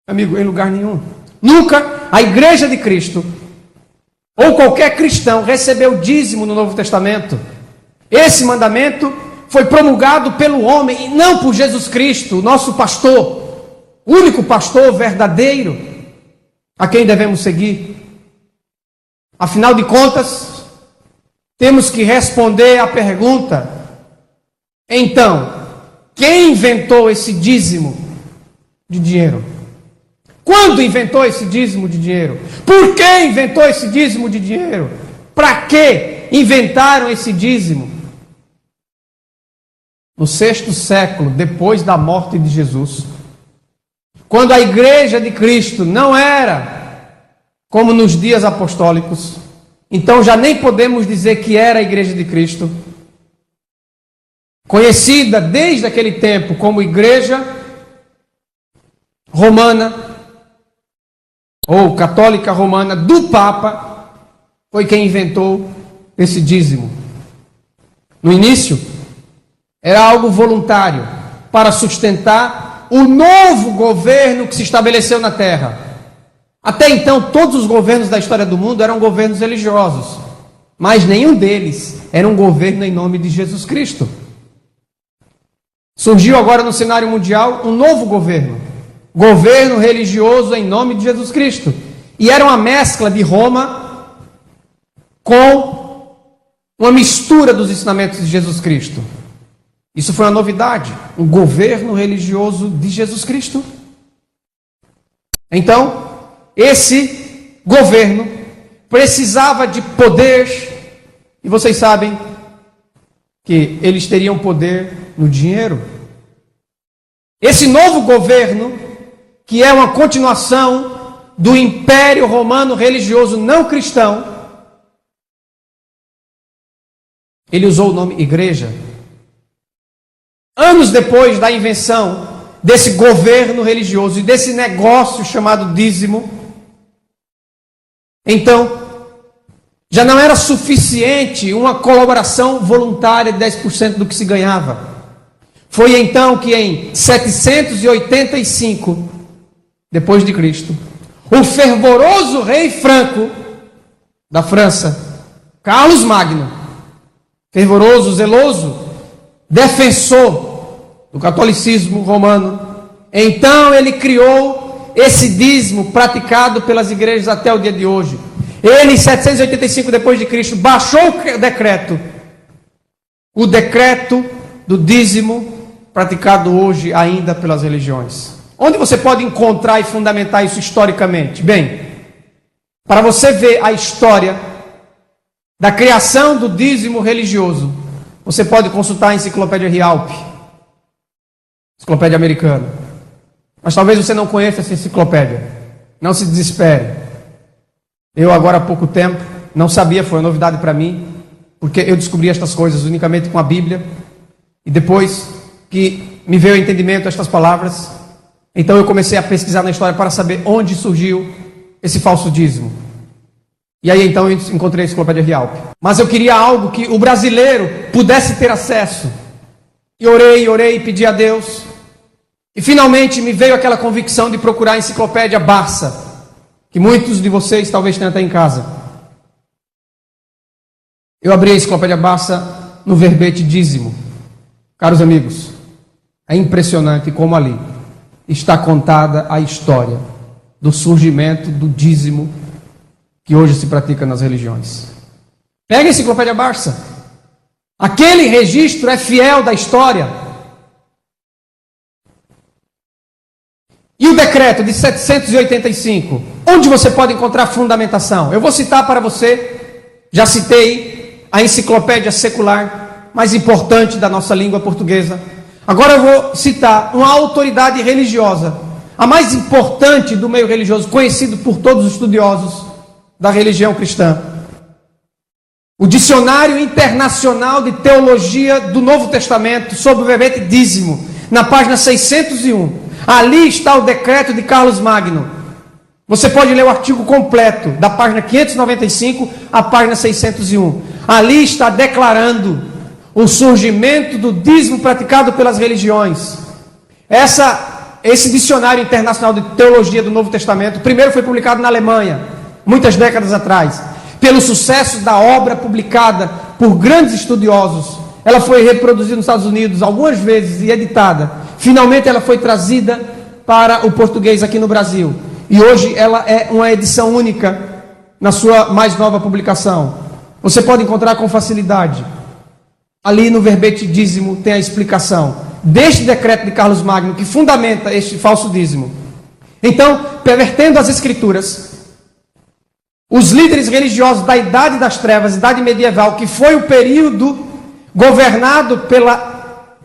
Amigo, em lugar nenhum. Nunca a igreja de Cristo, ou qualquer cristão, recebeu dízimo no Novo Testamento. Esse mandamento foi promulgado pelo homem e não por Jesus Cristo, nosso pastor, o único pastor verdadeiro, a quem devemos seguir. Afinal de contas, temos que responder à pergunta: então, quem inventou esse dízimo de dinheiro? Quando inventou esse dízimo de dinheiro? Por que inventou esse dízimo de dinheiro? Para que inventaram esse dízimo? No 6º século, depois da morte de Jesus, quando a igreja de Cristo não era como nos dias apostólicos, então já nem podemos dizer que era a Igreja de Cristo, conhecida desde aquele tempo como Igreja Romana, ou Católica Romana, do Papa, foi quem inventou esse dízimo. No início, era algo voluntário, para sustentar o novo governo que se estabeleceu na terra. Até então, todos os governos da história do mundo eram governos religiosos, mas nenhum deles era um governo em nome de Jesus Cristo. Surgiu agora no cenário mundial um novo governo religioso em nome de Jesus Cristo. E era uma mescla de Roma com uma mistura dos ensinamentos de Jesus Cristo. Isso foi uma novidade, um governo religioso de Jesus Cristo. Então, esse governo precisava de poder, e vocês sabem que eles teriam poder no dinheiro. Esse novo governo, que é uma continuação do Império Romano religioso não cristão, ele usou o nome igreja. Anos depois da invenção desse governo religioso e desse negócio chamado dízimo, então, já não era suficiente uma colaboração voluntária de 10% do que se ganhava. Foi então que em 785, depois de Cristo, o fervoroso rei Franco, da França, Carlos Magno, fervoroso, zeloso, defensor do catolicismo romano, então ele criou esse dízimo praticado pelas igrejas até o dia de hoje. Ele, em 785 depois de Cristo, baixou o decreto do dízimo praticado hoje ainda pelas religiões. Onde você pode encontrar e fundamentar isso historicamente? Bem, para você ver a história da criação do dízimo religioso, você pode consultar a enciclopédia Rialp, enciclopédia americana. Mas talvez você não conheça essa enciclopédia. Não se desespere. Eu agora há pouco tempo não sabia, foi uma novidade para mim, porque eu descobri estas coisas unicamente com a Bíblia, e depois que me veio o entendimento estas palavras, então eu comecei a pesquisar na história para saber onde surgiu esse falso dízimo. E aí então eu encontrei a enciclopédia Rialp. Mas eu queria algo que o brasileiro pudesse ter acesso. E orei, pedi a Deus. E finalmente me veio aquela convicção de procurar a enciclopédia Barça, que muitos de vocês talvez tenham até em casa. Eu abri a enciclopédia Barça no verbete dízimo. Caros amigos, é impressionante como ali está contada a história do surgimento do dízimo que hoje se pratica nas religiões. Pega a enciclopédia Barça. Aquele registro é fiel da história. E o decreto de 785, onde você pode encontrar fundamentação? Eu vou citar para você, já citei a enciclopédia secular mais importante da nossa língua portuguesa. Agora eu vou citar uma autoridade religiosa, a mais importante do meio religioso, conhecido por todos os estudiosos da religião cristã. O Dicionário Internacional de Teologia do Novo Testamento, sob o verbete dízimo, na página 601. Ali está o decreto de Carlos Magno. Você pode ler o artigo completo, da página 595 à página 601. Ali está declarando o surgimento do dízimo praticado pelas religiões. Esse dicionário internacional de teologia do Novo Testamento, primeiro foi publicado na Alemanha, muitas décadas atrás. Pelo sucesso da obra publicada por grandes estudiosos, ela foi reproduzida nos Estados Unidos algumas vezes e editada. Finalmente ela foi trazida para o português aqui no Brasil. E hoje ela é uma edição única na sua mais nova publicação. Você pode encontrar com facilidade. Ali no verbete dízimo tem a explicação deste decreto de Carlos Magno que fundamenta este falso dízimo. Então, pervertendo as escrituras, os líderes religiosos da Idade das Trevas, Idade Medieval, que foi o período governado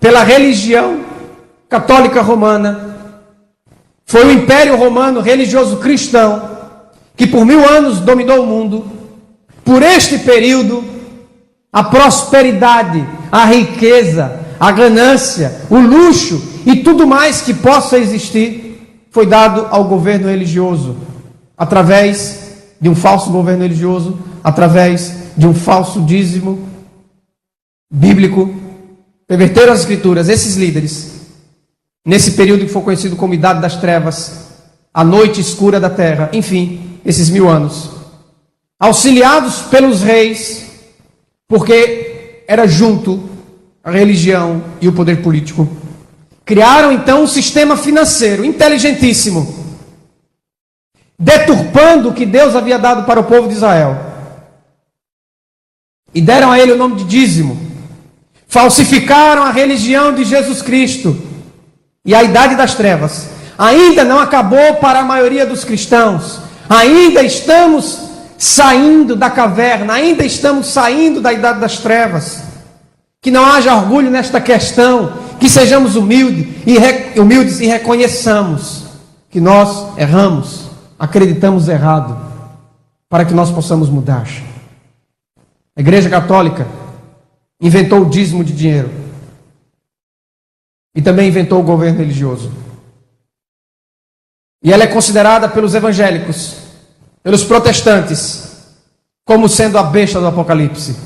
pela religião católica romana, foi o Império Romano religioso cristão que por 1000 anos dominou o mundo, por este período, a prosperidade, a riqueza, a ganância, o luxo e tudo mais que possa existir foi dado ao governo religioso, através de um falso governo religioso, através de um falso dízimo bíblico. Perverteram as escrituras, esses líderes, nesse período que foi conhecido como Idade das Trevas, a noite escura da terra, enfim, esses 1000 anos, auxiliados pelos reis, porque era junto a religião e o poder político, criaram então um sistema financeiro inteligentíssimo, deturpando o que Deus havia dado para o povo de Israel, e deram a ele o nome de dízimo, falsificaram a religião de Jesus Cristo, e a Idade das Trevas ainda não acabou para a maioria dos cristãos, ainda estamos saindo da caverna, ainda estamos saindo da Idade das Trevas. Que não haja orgulho nesta questão, que sejamos humildes e reconheçamos que nós erramos, acreditamos errado, para que nós possamos mudar. A Igreja Católica inventou o dízimo de dinheiro e também inventou o governo religioso. E ela é considerada pelos evangélicos, pelos protestantes, como sendo a besta do Apocalipse,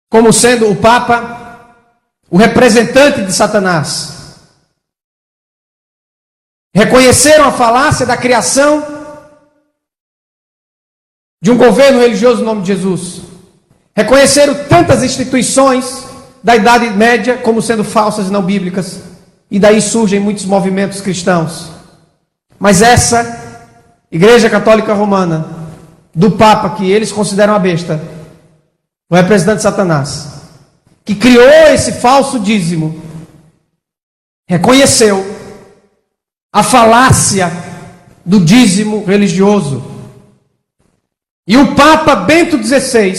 como sendo o Papa, o representante de Satanás. Reconheceram a falácia da criação de um governo religioso no nome de Jesus. Reconheceram tantas instituições da Idade Média como sendo falsas e não bíblicas. E daí surgem muitos movimentos cristãos. Mas essa Igreja Católica Romana, do Papa, que eles consideram a besta, o representante de Satanás, que criou esse falso dízimo, reconheceu a falácia do dízimo religioso. E o Papa Bento XVI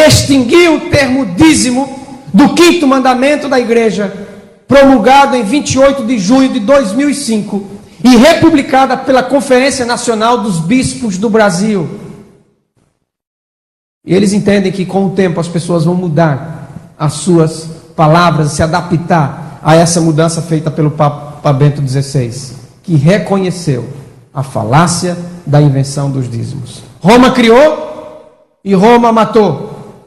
extinguiu o termo dízimo do 5º mandamento da Igreja, promulgado em 28 de junho de 2005 e republicada pela Conferência Nacional dos Bispos do Brasil. E eles entendem que com o tempo as pessoas vão mudar as suas palavras, se adaptar a essa mudança feita pelo Papa Bento XVI, que reconheceu a falácia da invenção dos dízimos. Roma criou e Roma matou,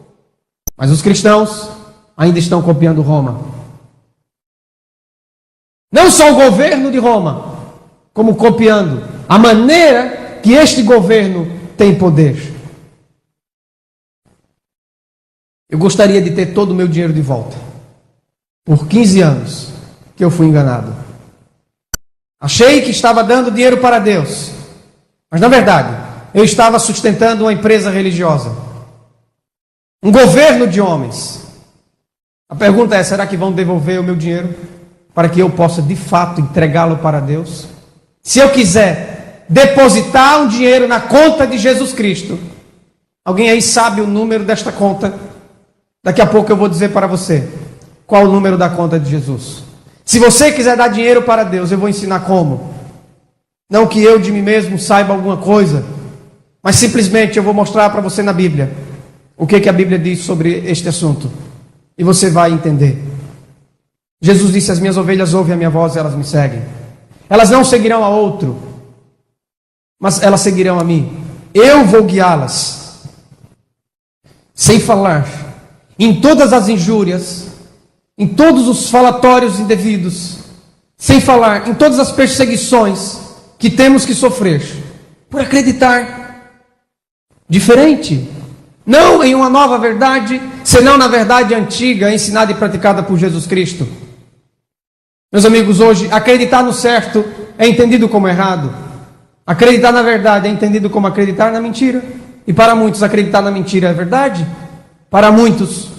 mas os cristãos ainda estão copiando Roma. Não só o governo de Roma, como copiando a maneira que este governo tem poder. Eu gostaria de ter todo o meu dinheiro de volta. Por 15 anos que eu fui enganado. Achei que estava dando dinheiro para Deus, mas na verdade eu estava sustentando uma empresa religiosa, um governo de homens. A pergunta é: será que vão devolver o meu dinheiro para que eu possa de fato entregá-lo para Deus? Se eu quiser depositar um dinheiro na conta de Jesus Cristo, alguém aí sabe o número desta conta? Daqui a pouco eu vou dizer para você qual o número da conta de Jesus. Se você quiser dar dinheiro para Deus, eu vou ensinar como. Não que eu de mim mesmo saiba alguma coisa, mas simplesmente eu vou mostrar para você na Bíblia o que a Bíblia diz sobre este assunto, e você vai entender. Jesus disse: as minhas ovelhas ouvem a minha voz e elas me seguem. Elas não seguirão a outro, mas elas seguirão a mim. Eu vou guiá-las, sem falar em todas as injúrias, em todos os falatórios indevidos, sem falar em todas as perseguições que temos que sofrer por acreditar diferente, não em uma nova verdade, senão na verdade antiga, ensinada e praticada por Jesus Cristo. Meus amigos, hoje acreditar no certo é entendido como errado, acreditar na verdade é entendido como acreditar na mentira, e para muitos acreditar na mentira é verdade. Para muitos,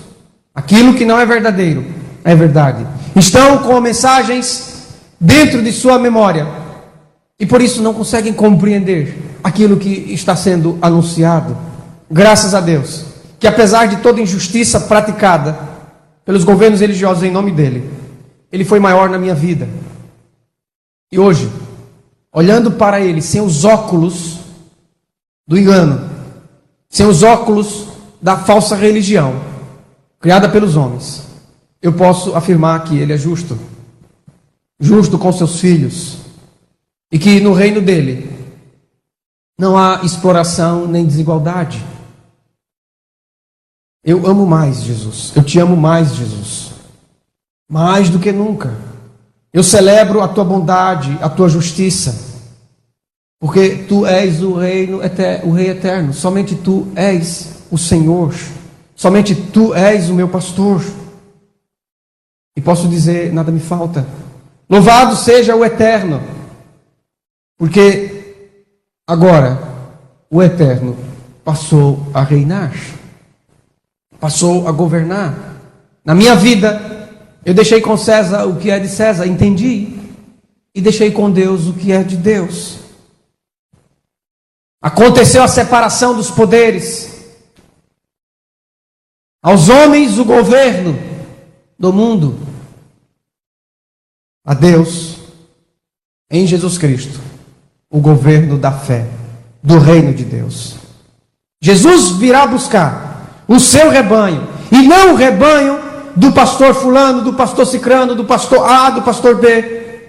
aquilo que não é verdadeiro é verdade. Estão com mensagens dentro de sua memória e por isso não conseguem compreender aquilo que está sendo anunciado. Graças a Deus, que apesar de toda injustiça praticada pelos governos religiosos em nome dele, ele foi maior na minha vida. E hoje, olhando para ele sem os óculos do engano, sem os óculos da falsa religião, criada pelos homens, eu posso afirmar que ele é justo, justo com seus filhos, e que no reino dele não há exploração nem desigualdade. Eu amo mais Jesus, eu te amo mais, Jesus, mais do que nunca. Eu celebro a tua bondade, a tua justiça, porque tu és o rei eterno, somente tu és o Senhor, somente tu és o meu pastor. E posso dizer, nada me falta. Louvado seja o eterno, porque agora o eterno passou a reinar, passou a governar. Na minha vida, eu deixei com César o que é de César, entendi, e deixei com Deus o que é de Deus. Aconteceu a separação dos poderes. Aos homens o governo do mundo, a Deus, em Jesus Cristo, o governo da fé, do reino de Deus. Jesus virá buscar o seu rebanho, e não o rebanho do pastor fulano, do pastor cicrano, do pastor A, do pastor B,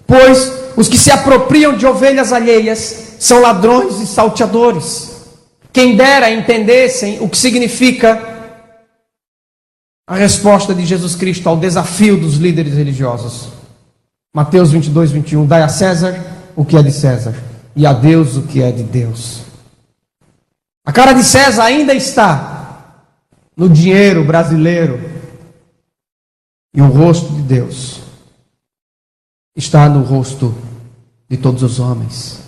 pois os que se apropriam de ovelhas alheias são ladrões e salteadores. Quem dera entendessem o que significa a resposta de Jesus Cristo ao desafio dos líderes religiosos. Mateus 22, 21, dai a César o que é de César, e a Deus o que é de Deus. A cara de César ainda está no dinheiro brasileiro, e o rosto de Deus está no rosto de todos os homens.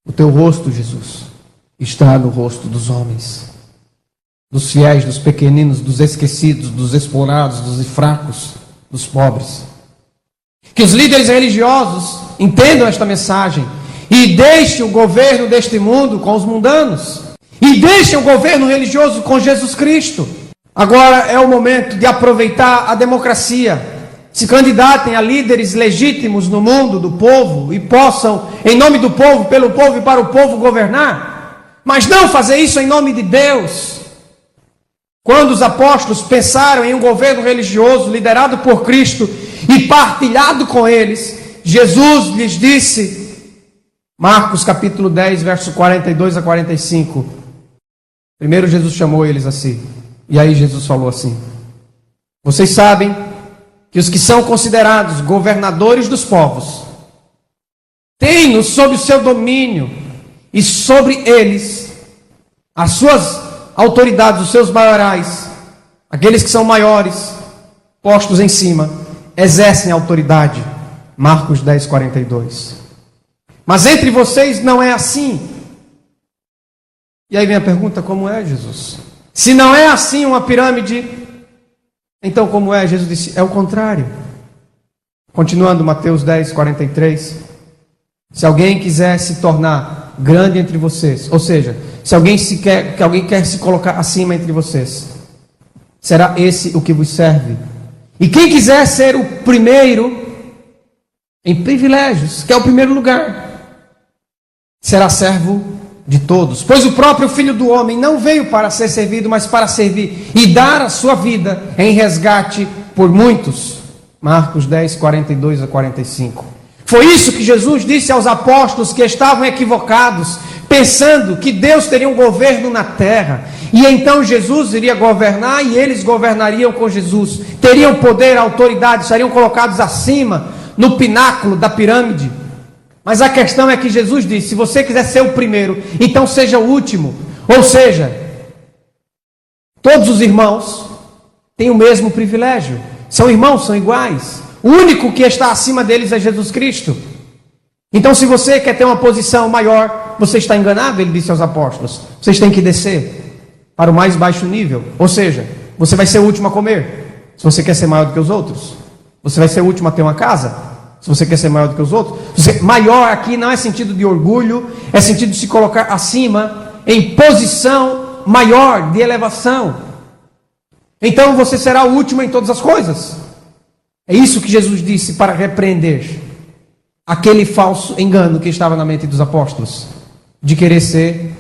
O teu rosto, Jesus, está no rosto dos homens, dos fiéis, dos pequeninos, dos esquecidos, dos explorados, dos fracos, dos pobres. Que os líderes religiosos entendam esta mensagem e deixem o governo deste mundo com os mundanos, e deixem o governo religioso com Jesus Cristo. Agora é o momento de aproveitar a democracia. Se candidatem a líderes legítimos no mundo do povo e possam, em nome do povo, pelo povo e para o povo, governar. Mas não fazer isso em nome de Deus. Quando os apóstolos pensaram em um governo religioso liderado por Cristo e partilhado com eles, Jesus lhes disse, Marcos capítulo 10, verso 42 a 45. Primeiro Jesus chamou eles assim. E aí Jesus falou assim: vocês sabem que os que são considerados governadores dos povos têm-nos sob o seu domínio, e sobre eles as suas autoridades, os seus maiorais, aqueles que são maiores, postos em cima, exercem autoridade. Marcos 10, 42. Mas entre vocês não é assim. E aí vem a pergunta: como é, Jesus? Se não é assim uma pirâmide, então como é? Jesus disse, é o contrário. Continuando, Mateus 10, 43. Se alguém quiser se tornar grande entre vocês, ou seja, se alguém quer se colocar acima entre vocês, será esse o que vos serve. E quem quiser ser o primeiro em privilégios, que é o primeiro lugar, será servo de todos. Pois o próprio Filho do Homem não veio para ser servido, mas para servir e dar a sua vida em resgate por muitos. Marcos 10, 42 a 45. Foi isso que Jesus disse aos apóstolos que estavam equivocados, pensando que Deus teria um governo na terra, e então Jesus iria governar e eles governariam com Jesus, teriam poder, autoridade, seriam colocados acima, no pináculo da pirâmide. Mas a questão é que Jesus disse, se você quiser ser o primeiro, então seja o último. Ou seja, todos os irmãos têm o mesmo privilégio, são irmãos, são iguais. O único que está acima deles é Jesus Cristo. Então, se você quer ter uma posição maior, você está enganado, ele disse aos apóstolos. Vocês têm que descer para o mais baixo nível. Ou seja, você vai ser o último a comer, se você quer ser maior do que os outros. Você vai ser o último a ter uma casa, se você quer ser maior do que os outros. Maior aqui não é sentido de orgulho, é sentido de se colocar acima, em posição maior, de elevação. Então você será o último em todas as coisas. É isso que Jesus disse para repreender aquele falso engano que estava na mente dos apóstolos, de querer ser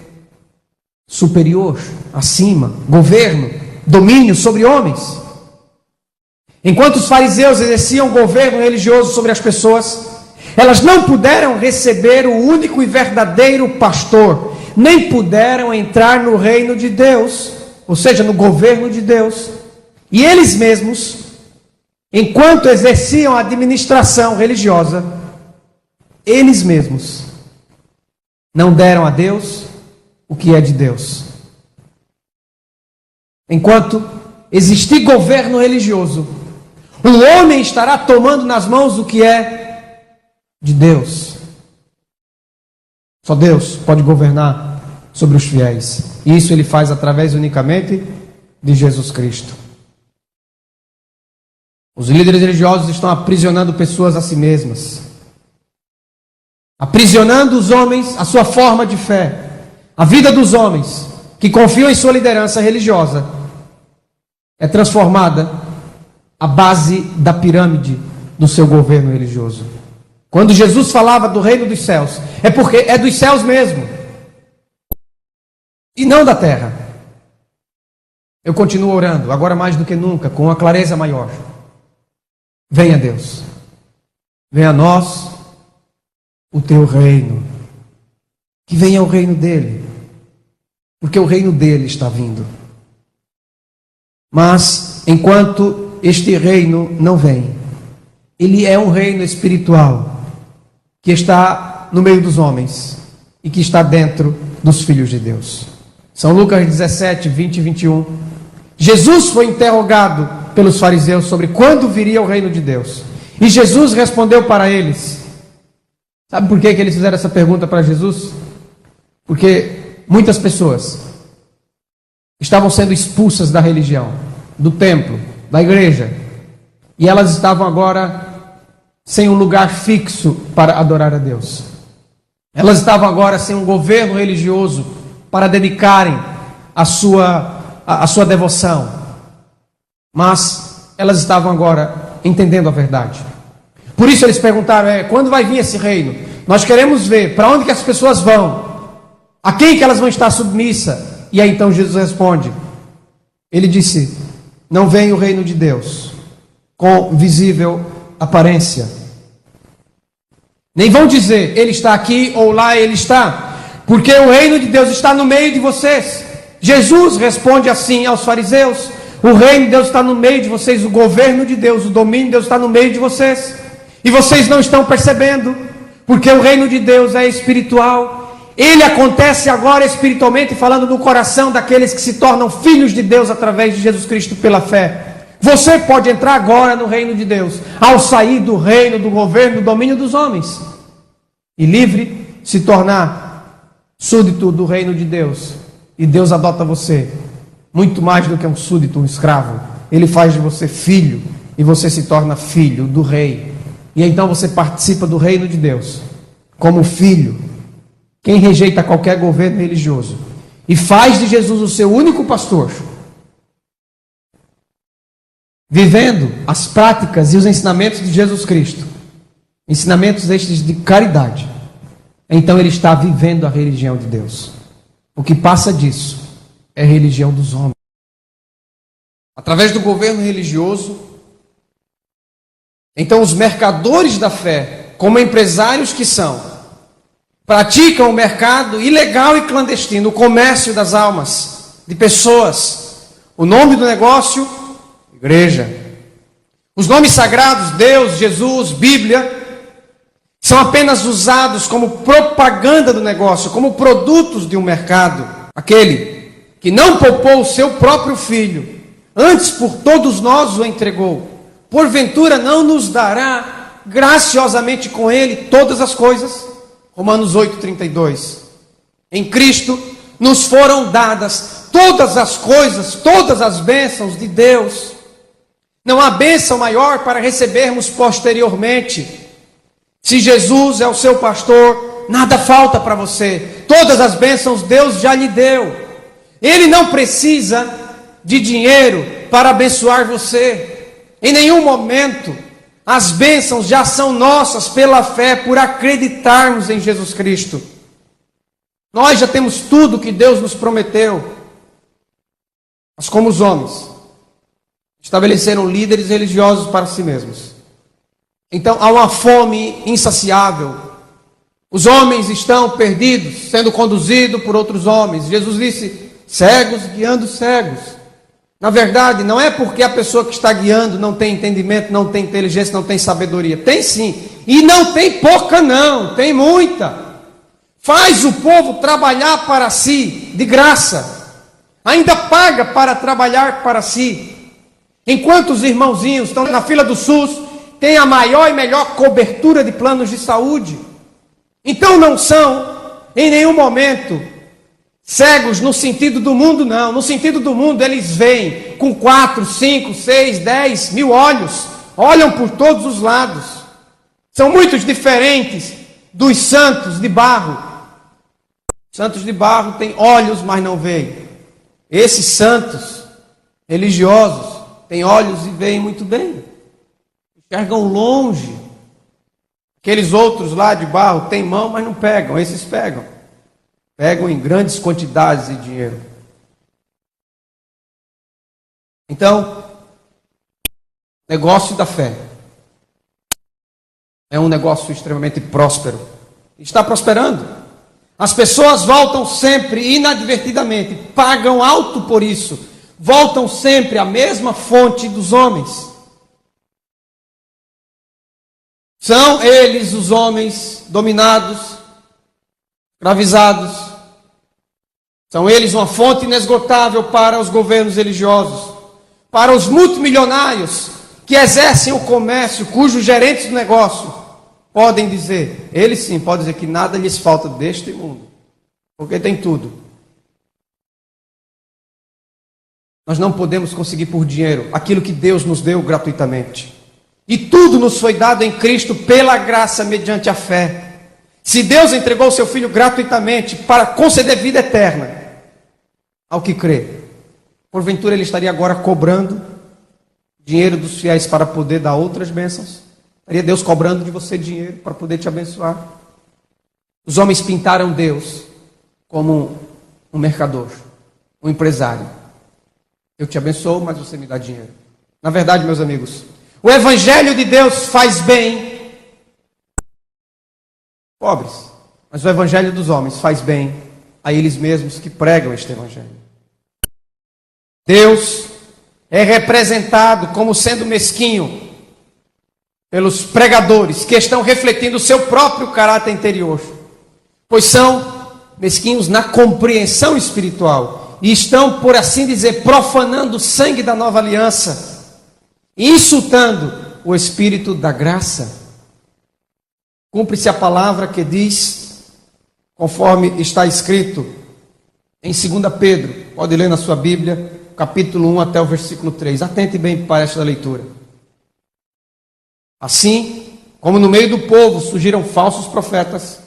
superior, acima, governo, domínio sobre homens. Enquanto os fariseus exerciam governo religioso sobre as pessoas, elas não puderam receber o único e verdadeiro pastor, nem puderam entrar no reino de Deus, ou seja, no governo de Deus. E eles mesmos, enquanto exerciam a administração religiosa, eles mesmos não deram a Deus o que é de Deus. Enquanto existir governo religioso, o homem estará tomando nas mãos o que é de Deus. Só Deus pode governar sobre os fiéis. E isso ele faz através unicamente de Jesus Cristo. Os líderes religiosos estão aprisionando pessoas a si mesmas, aprisionando os homens à sua forma de fé. A vida dos homens que confiam em sua liderança religiosa é transformada à base da pirâmide do seu governo religioso. Quando Jesus falava do reino dos céus, é porque é dos céus mesmo, e não da terra. Eu continuo orando, agora mais do que nunca, com uma clareza maior. Venha Deus, venha a nós o teu reino, que venha o reino dele, porque o reino dele está vindo. Mas enquanto este reino não vem, ele é um reino espiritual que está no meio dos homens e que está dentro dos filhos de Deus. São Lucas 17, 20 e 21. Jesus foi interrogado pelos fariseus sobre quando viria o reino de Deus. E Jesus respondeu para eles. Sabe por que eles fizeram essa pergunta para Jesus? Porque muitas pessoas estavam sendo expulsas da religião, do templo, da igreja. E elas estavam agora sem um lugar fixo para adorar a Deus. Elas estavam agora sem um governo religioso para dedicarem a sua devoção. Mas elas estavam agora entendendo a verdade. Por isso eles perguntaram, quando vai vir esse reino? Nós queremos ver para onde que as pessoas vão, a quem que elas vão estar submissas. E aí então Jesus responde. Ele disse, não vem o reino de Deus com visível aparência. Nem vão dizer, ele está aqui ou lá ele está, porque o reino de Deus está no meio de vocês. Jesus responde assim aos fariseus, o reino de Deus está no meio de vocês, o governo de Deus, o domínio de Deus está no meio de vocês, e vocês não estão percebendo, porque o reino de Deus é espiritual. Ele acontece agora espiritualmente, falando no coração daqueles que se tornam filhos de Deus através de Jesus Cristo pela fé. Você pode entrar agora no reino de Deus, ao sair do reino, do governo, do domínio dos homens, e livre se tornar súdito do reino de Deus. E Deus adota você, muito mais do que um súdito, um escravo. Ele faz de você filho, e você se torna filho do rei. E então você participa do reino de Deus, como filho. Quem rejeita qualquer governo religioso, e faz de Jesus o seu único pastor, vivendo as práticas e os ensinamentos de Jesus Cristo, ensinamentos estes de caridade, então ele está vivendo a religião de Deus. O que passa disso é a religião dos homens. Através do governo religioso, então os mercadores da fé, como empresários que são, praticam o mercado ilegal e clandestino, o comércio das almas, de pessoas. O nome do negócio, igreja. Os nomes sagrados, Deus, Jesus, Bíblia, são apenas usados como propaganda do negócio, como produtos de um mercado. Aquele que não poupou o seu próprio filho, antes por todos nós o entregou, porventura não nos dará graciosamente com ele todas as coisas? Romanos 8:32. Em Cristo nos foram dadas todas as coisas, todas as bênçãos de Deus. Não há bênção maior para recebermos posteriormente. Se Jesus é o seu pastor, nada falta para você. Todas as bênçãos Deus já lhe deu. Ele não precisa de dinheiro para abençoar você. Em nenhum momento As bênçãos já são nossas pela fé, por acreditarmos em Jesus Cristo. Nós já temos tudo que Deus nos prometeu. Mas como os homens estabeleceram líderes religiosos para si mesmos, então há uma fome insaciável. Os homens estão perdidos, sendo conduzidos por outros homens. Jesus disse, cegos guiando cegos. Na verdade, não é porque a pessoa que está guiando não tem entendimento, não tem inteligência, não tem sabedoria. Tem sim. E não tem pouca não, tem muita. Faz o povo trabalhar para si, de graça. Ainda paga para trabalhar para si. Enquanto os irmãozinhos estão na fila do SUS, tem a maior e melhor cobertura de planos de saúde. Então não são, em nenhum momento, cegos no sentido do mundo, não. No sentido do mundo, eles veem com 4, 5, 6, 10 mil olhos. Olham por todos os lados. São muito diferentes dos santos de barro. Santos de barro têm olhos, mas não veem. Esses santos religiosos têm olhos e veem muito bem. Enxergam longe. Aqueles outros lá de barro têm mão, mas não pegam. Esses pegam. Pegam em grandes quantidades de dinheiro. Então, negócio da fé é um negócio extremamente próspero. Está prosperando. As pessoas voltam sempre, inadvertidamente, pagam alto por isso. Voltam sempre à mesma fonte dos homens. São eles os homens dominados, escravizados. São eles uma fonte inesgotável para os governos religiosos, para os multimilionários que exercem o comércio, cujos gerentes do negócio podem dizer, eles sim podem dizer que nada lhes falta deste mundo, porque tem tudo. Nós não podemos conseguir por dinheiro aquilo que Deus nos deu gratuitamente. E tudo nos foi dado em Cristo pela graça mediante a fé. Se Deus entregou o seu Filho gratuitamente para conceder vida eterna ao que crê, porventura Ele estaria agora cobrando dinheiro dos fiéis para poder dar outras bênçãos? Estaria Deus cobrando de você dinheiro para poder te abençoar? Os homens pintaram Deus como um mercador, um empresário. Eu te abençoo, mas você me dá dinheiro. Na verdade, meus amigos, o Evangelho de Deus faz bem pobres, mas o Evangelho dos homens faz bem a eles mesmos que pregam este Evangelho. Deus é representado como sendo mesquinho pelos pregadores que estão refletindo o seu próprio caráter interior, pois são mesquinhos na compreensão espiritual e estão, por assim dizer, profanando o sangue da nova aliança, insultando o Espírito da graça. Cumpre-se a palavra que diz, conforme está escrito em 2 Pedro, pode ler na sua Bíblia, capítulo 1 até o versículo 3. Atente bem para esta leitura. Assim, como no meio do povo surgiram falsos profetas,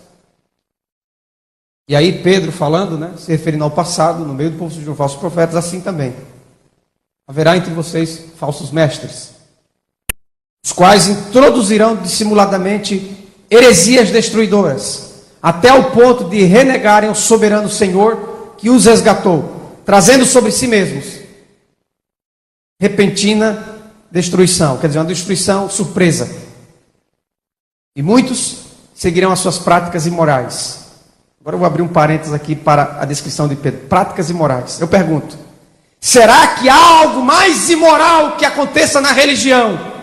e aí Pedro falando, se referindo ao passado, no meio do povo surgiram falsos profetas, assim também haverá entre vocês falsos mestres, os quais introduzirão dissimuladamente heresias destruidoras, até o ponto de renegarem o soberano Senhor que os resgatou, trazendo sobre si mesmos repentina destruição, quer dizer, uma destruição surpresa. E muitos seguirão as suas práticas imorais. Agora eu vou abrir um parênteses aqui para a descrição de Pedro. Práticas imorais. Eu pergunto, será que há algo mais imoral que aconteça na religião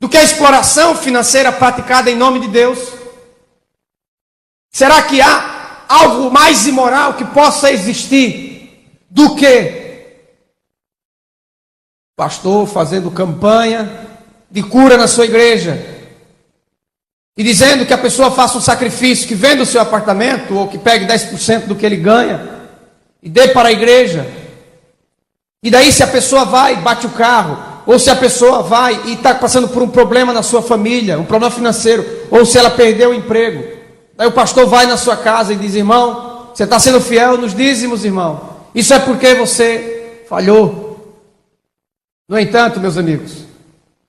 do que a exploração financeira praticada em nome de Deus? Será que há algo mais imoral que possa existir do que pastor fazendo campanha de cura na sua igreja e dizendo que a pessoa faça um sacrifício, que venda o seu apartamento ou que pegue 10% do que ele ganha e dê para a igreja? E daí, se a pessoa vai e bate o carro, ou se a pessoa vai e está passando por um problema na sua família, um problema financeiro, ou se ela perdeu o emprego, daí o pastor vai na sua casa e diz, irmão, você está sendo fiel nos dízimos, irmão, isso é porque você falhou. No entanto, meus amigos,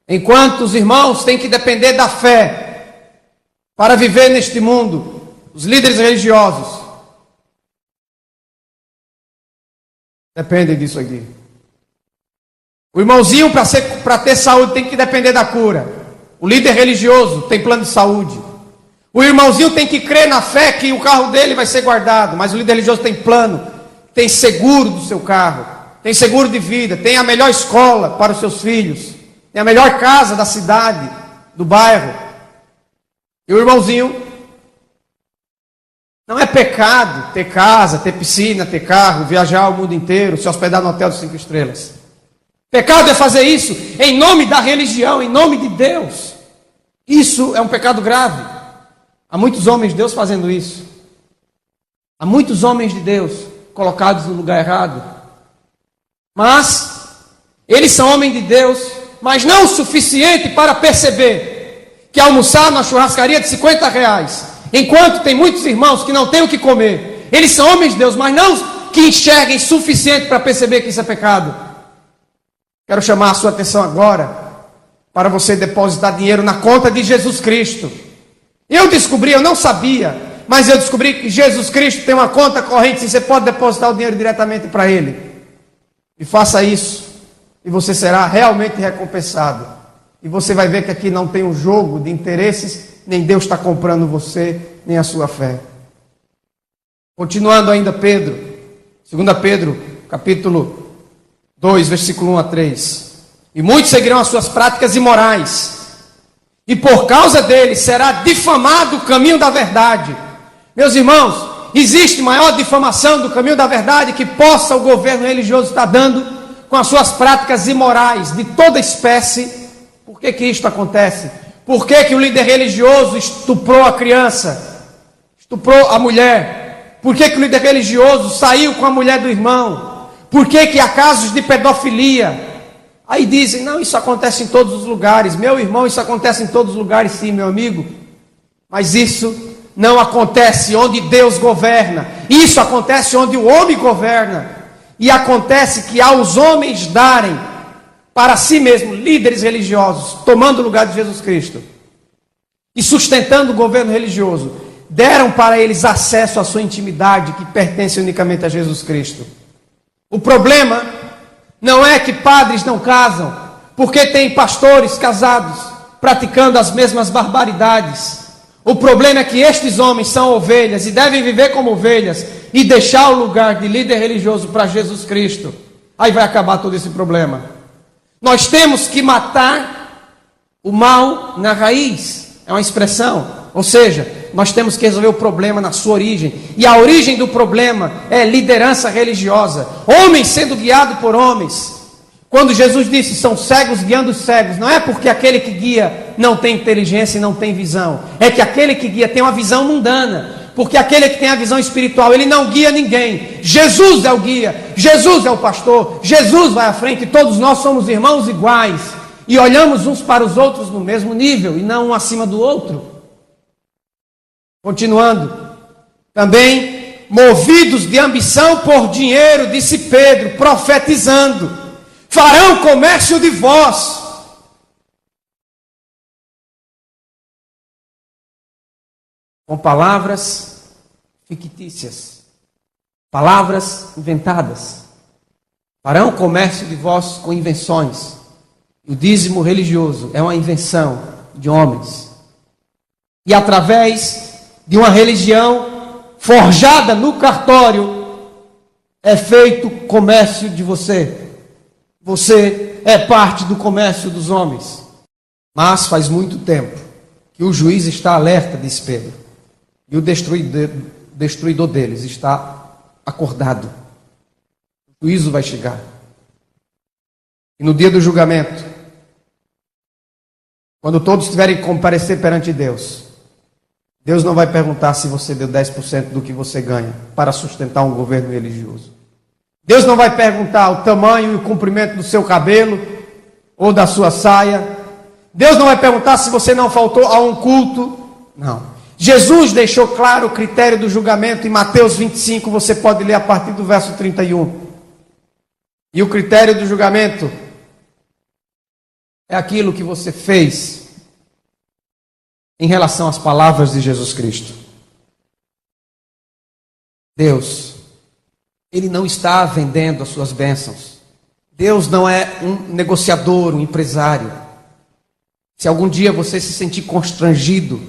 Enquanto os irmãos têm que depender da fé para viver neste mundo, os líderes religiosos dependem disso aqui. O irmãozinho, para ter saúde, tem que depender da cura. O líder religioso tem plano de saúde. O irmãozinho tem que crer na fé que o carro dele vai ser guardado, mas o líder religioso tem plano, tem seguro do seu carro, tem seguro de vida, tem a melhor escola para os seus filhos, tem a melhor casa da cidade, do bairro. E o irmãozinho, não é pecado ter casa, ter piscina, ter carro, viajar o mundo inteiro, se hospedar no hotel de 5 estrelas. Pecado é fazer isso em nome da religião, em nome de Deus. Isso é um pecado grave. Há muitos homens de Deus fazendo isso. Há muitos homens de Deus colocados no lugar errado. Mas eles são homens de Deus, mas não o suficiente para perceber que almoçar na churrascaria de R$50, enquanto tem muitos irmãos que não têm o que comer. Eles são homens de Deus, mas não que enxerguem suficiente para perceber que isso é pecado. Quero chamar a sua atenção agora para você depositar dinheiro na conta de Jesus Cristo. Eu não sabia, mas eu descobri que Jesus Cristo tem uma conta corrente, e você pode depositar o dinheiro diretamente para Ele. E faça isso, e você será realmente recompensado. E você vai ver que aqui não tem um jogo de interesses, nem Deus está comprando você, nem a sua fé. Continuando ainda Pedro, 2 Pedro, capítulo 2, versículo 1 a 3. E muitos seguirão as suas práticas imorais, e por causa deles será difamado o caminho da verdade. Meus irmãos, existe maior difamação do caminho da verdade que possa o governo religioso estar dando com as suas práticas imorais de toda espécie? Por que isto acontece? Por que o líder religioso estuprou a criança, estuprou a mulher? Por que o líder religioso saiu com a mulher do irmão? Por que há casos de pedofilia? Aí dizem, não, isso acontece em todos os lugares. Meu irmão, isso acontece em todos os lugares, sim, meu amigo. Mas isso não acontece onde Deus governa. Isso acontece onde o homem governa. E acontece que aos homens darem para si mesmo líderes religiosos, tomando o lugar de Jesus Cristo e sustentando o governo religioso, deram para eles acesso à sua intimidade que pertence unicamente a Jesus Cristo. O problema não é que padres não casam, porque tem pastores casados praticando as mesmas barbaridades. O problema é que estes homens são ovelhas e devem viver como ovelhas e deixar o lugar de líder religioso para Jesus Cristo. Aí vai acabar todo esse problema. Nós temos que matar o mal na raiz. É uma expressão. Ou seja, nós temos que resolver o problema na sua origem. E a origem do problema é liderança religiosa. Homens sendo guiados por homens. Quando Jesus disse, são cegos guiando os cegos, não é porque aquele que guia não tem inteligência e não tem visão. É que aquele que guia tem uma visão mundana. Porque aquele que tem a visão espiritual, ele não guia ninguém. Jesus é o guia, Jesus é o pastor, Jesus vai à frente, todos nós somos irmãos iguais. E olhamos uns para os outros no mesmo nível, e não um acima do outro. Continuando, também, movidos de ambição por dinheiro, disse Pedro, profetizando, farão comércio de vós. Com palavras fictícias, palavras inventadas. Farão comércio de vós com invenções. O dízimo religioso é uma invenção de homens. E através de uma religião forjada no cartório, é feito comércio de você. Você é parte do comércio dos homens. Mas faz muito tempo que o juiz está alerta, diz Pedro. E o destruidor deles está acordado. O juízo vai chegar. E no dia do julgamento, quando todos tiverem que comparecer perante Deus, Deus não vai perguntar se você deu 10% do que você ganha para sustentar um governo religioso. Deus não vai perguntar o tamanho e o comprimento do seu cabelo ou da sua saia. Deus não vai perguntar se você não faltou a um culto. Não. Jesus deixou claro o critério do julgamento em Mateus 25, você pode ler a partir do verso 31. E o critério do julgamento é aquilo que você fez em relação às palavras de Jesus Cristo. Deus, Ele não está vendendo as suas bênçãos. Deus não é um negociador, um empresário. Se algum dia você se sentir constrangido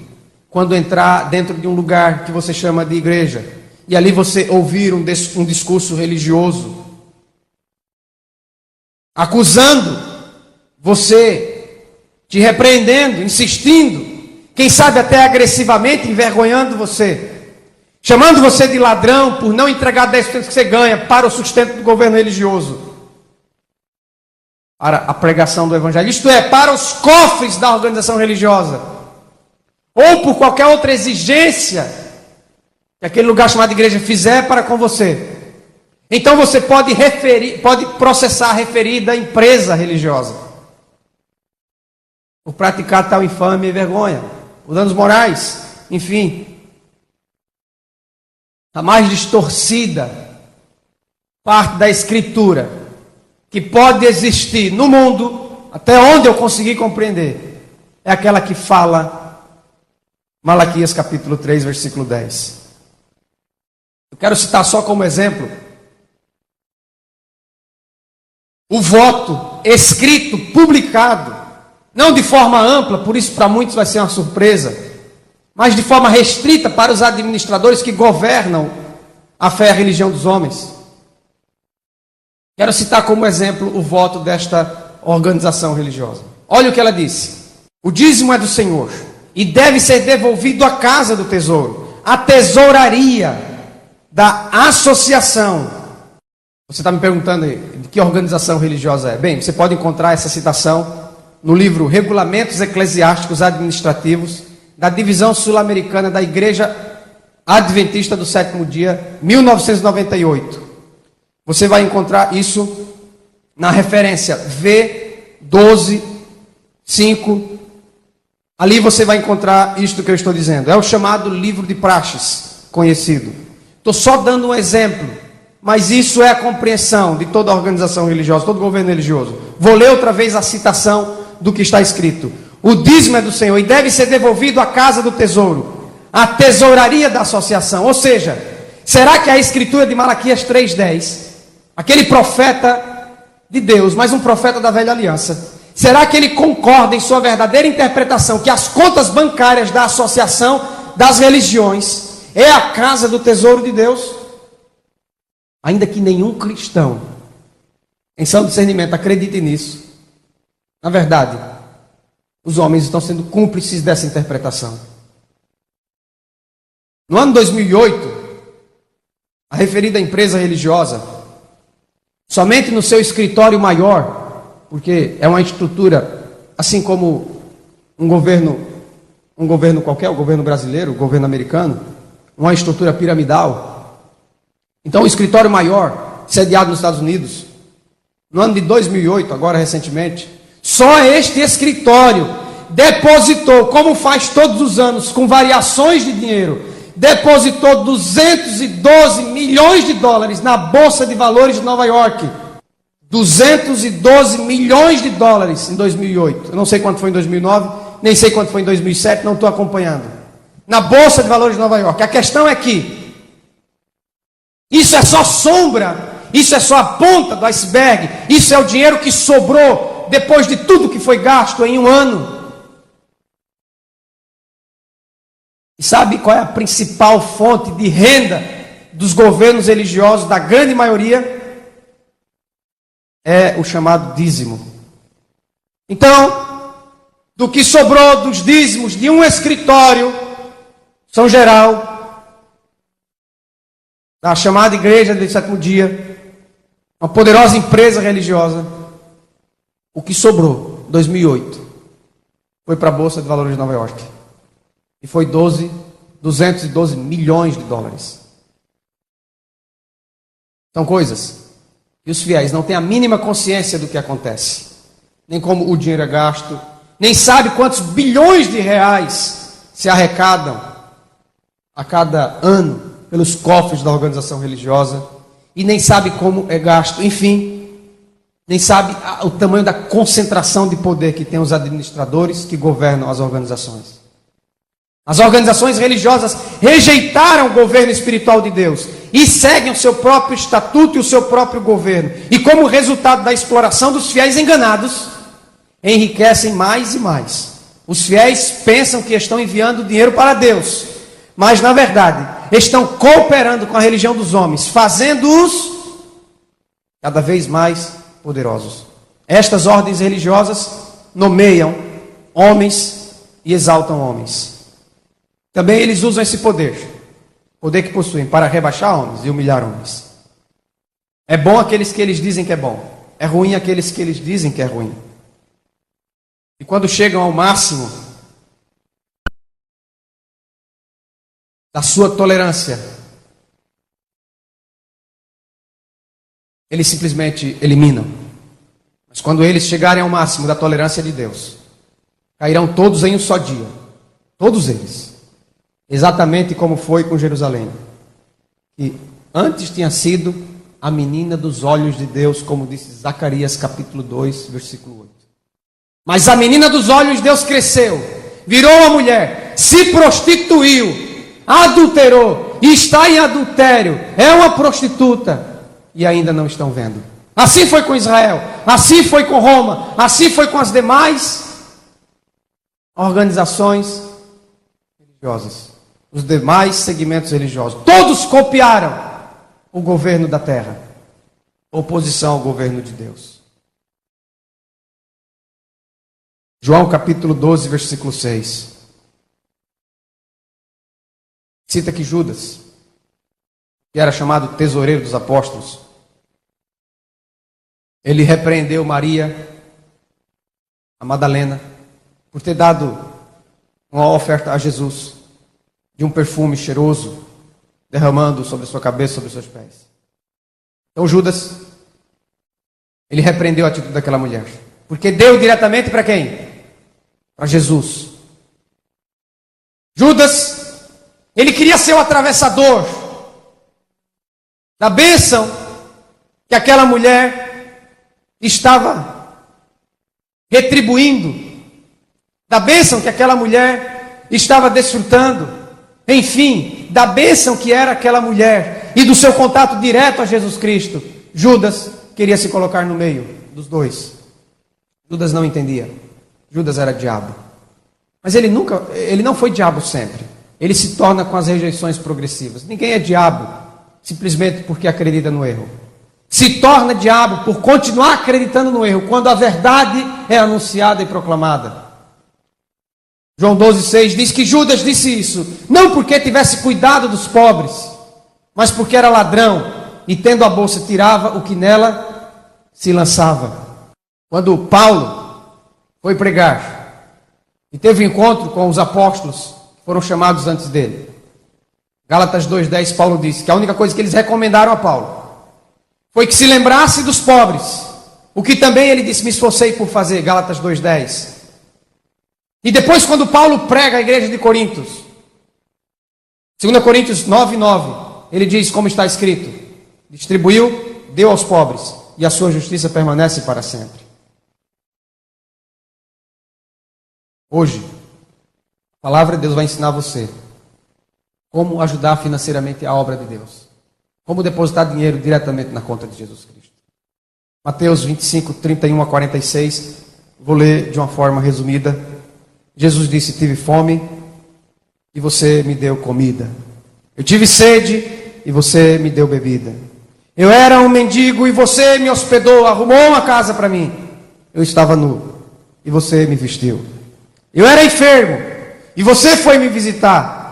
quando entrar dentro de um lugar que você chama de igreja, e ali você ouvir um discurso religioso, acusando você, te repreendendo, insistindo, quem sabe até agressivamente envergonhando você, chamando você de ladrão por não entregar 10% que você ganha para o sustento do governo religioso, para a pregação do evangelho, isto é, para os cofres da organização religiosa, ou por qualquer outra exigência que aquele lugar chamado igreja fizer para com você, então você pode processar a referida empresa religiosa por praticar tal infâmia e vergonha, por danos morais, enfim, a mais distorcida parte da Escritura que pode existir no mundo, até onde eu consegui compreender, é aquela que fala Malaquias capítulo 3, versículo 10. Eu quero citar só como exemplo o voto escrito, publicado, não de forma ampla, por isso para muitos vai ser uma surpresa, mas de forma restrita para os administradores que governam a fé e a religião dos homens. Quero citar como exemplo o voto desta organização religiosa. Olha o que ela disse: o dízimo é do Senhor e deve ser devolvido à casa do tesouro, à tesouraria da associação. Você está me perguntando aí, de que organização religiosa é? Bem, você pode encontrar essa citação no livro Regulamentos Eclesiásticos Administrativos da Divisão Sul-Americana da Igreja Adventista do Sétimo Dia, 1998. Você vai encontrar isso na referência V12.5. Ali você vai encontrar isto que eu estou dizendo. É o chamado livro de praxes, conhecido. Estou só dando um exemplo, mas isso é a compreensão de toda a organização religiosa, todo governo religioso. Vou ler outra vez a citação do que está escrito. O dízimo é do Senhor e deve ser devolvido à casa do tesouro, à tesouraria da associação. Ou seja, será que a escritura de Malaquias 3:10, aquele profeta de Deus, mas um profeta da velha aliança, será que ele concorda em sua verdadeira interpretação que as contas bancárias da associação das religiões é a casa do tesouro de Deus? Ainda que nenhum cristão em são discernimento acredite nisso, na verdade, os homens estão sendo cúmplices dessa interpretação. No ano 2008, a referida empresa religiosa, somente no seu escritório maior, porque é uma estrutura, assim como um governo qualquer, o governo brasileiro, o governo americano, uma estrutura piramidal. Então, o escritório maior, sediado nos Estados Unidos, no ano de 2008, agora recentemente, só este escritório depositou, como faz todos os anos, com variações de dinheiro, depositou 212 milhões de dólares na Bolsa de Valores de Nova York. 212 milhões de dólares em 2008. Eu não sei quanto foi em 2009, nem sei quanto foi em 2007, não estou acompanhando. Na Bolsa de Valores de Nova York. A questão é que isso é só sombra, isso é só a ponta do iceberg, isso é o dinheiro que sobrou depois de tudo que foi gasto em um ano. E sabe qual é a principal fonte de renda dos governos religiosos, da grande maioria? É o chamado dízimo. Então, do que sobrou dos dízimos de um escritório, São Geral, da chamada Igreja do Sétimo Dia, uma poderosa empresa religiosa, o que sobrou, 2008, foi para a Bolsa de Valores de Nova York. E foi 212 milhões de dólares. São coisas que os fiéis não têm a mínima consciência do que acontece. Nem como o dinheiro é gasto, nem sabe quantos bilhões de reais se arrecadam a cada ano pelos cofres da organização religiosa, e nem sabe como é gasto. Enfim, nem sabe o tamanho da concentração de poder que tem os administradores que governam as organizações. As organizações religiosas rejeitaram o governo espiritual de Deus e seguem o seu próprio estatuto e o seu próprio governo. E como resultado da exploração dos fiéis enganados, enriquecem mais e mais. Os fiéis pensam que estão enviando dinheiro para Deus, mas na verdade estão cooperando com a religião dos homens, fazendo-os cada vez mais poderosos. Estas ordens religiosas nomeiam homens e exaltam homens. Também eles usam esse poder que possuem, para rebaixar homens e humilhar homens. É bom aqueles que eles dizem que é bom, é ruim aqueles que eles dizem que é ruim. E quando chegam ao máximo da sua tolerância, eles simplesmente eliminam. Mas quando eles chegarem ao máximo da tolerância de Deus, cairão todos em um só dia. Todos eles. Exatamente como foi com Jerusalém, que antes tinha sido a menina dos olhos de Deus, como disse Zacarias capítulo 2, versículo 8. Mas a menina dos olhos de Deus cresceu, virou uma mulher, se prostituiu, adulterou, e está em adultério, é uma prostituta, e ainda não estão vendo. Assim foi com Israel, assim foi com Roma, assim foi com as demais organizações religiosas. Os demais segmentos religiosos, todos copiaram o governo da terra, oposição ao governo de Deus. João capítulo 12, versículo 6. Cita que Judas, que era chamado tesoureiro dos apóstolos, ele repreendeu Maria, a Madalena, por ter dado uma oferta a Jesus de um perfume cheiroso, derramando sobre a sua cabeça, sobre os seus pés. Então Judas, ele repreendeu a atitude daquela mulher, porque deu diretamente para quem? Para Jesus. Judas, ele queria ser o atravessador da bênção que aquela mulher estava retribuindo, da bênção que aquela mulher estava desfrutando. Enfim, da bênção que era aquela mulher e do seu contato direto a Jesus Cristo. Judas queria se colocar no meio dos dois. Judas não entendia. Judas era diabo. Mas ele não foi diabo sempre. Ele se torna com as rejeições progressivas. Ninguém é diabo simplesmente porque acredita no erro. Se torna diabo por continuar acreditando no erro, quando a verdade é anunciada e proclamada. João 12,6 diz que Judas disse isso, não porque tivesse cuidado dos pobres, mas porque era ladrão, e tendo a bolsa tirava o que nela se lançava. Quando Paulo foi pregar, e teve um encontro com os apóstolos, que foram chamados antes dele, Gálatas 2,10, Paulo disse que a única coisa que eles recomendaram a Paulo, foi que se lembrasse dos pobres, o que também ele disse, me esforcei por fazer, Gálatas 2,10. E depois, quando Paulo prega a igreja de Coríntios, 2 Coríntios 9,9, ele diz, como está escrito, distribuiu, deu aos pobres, e a sua justiça permanece para sempre. Hoje, a palavra de Deus vai ensinar você como ajudar financeiramente a obra de Deus, como depositar dinheiro diretamente na conta de Jesus Cristo. Mateus 25, 31 a 46, vou ler de uma forma resumida. Jesus disse, tive fome e você me deu comida. Eu tive sede e você me deu bebida. Eu era um mendigo e você me hospedou, arrumou uma casa para mim. Eu estava nu e você me vestiu. Eu era enfermo e você foi me visitar.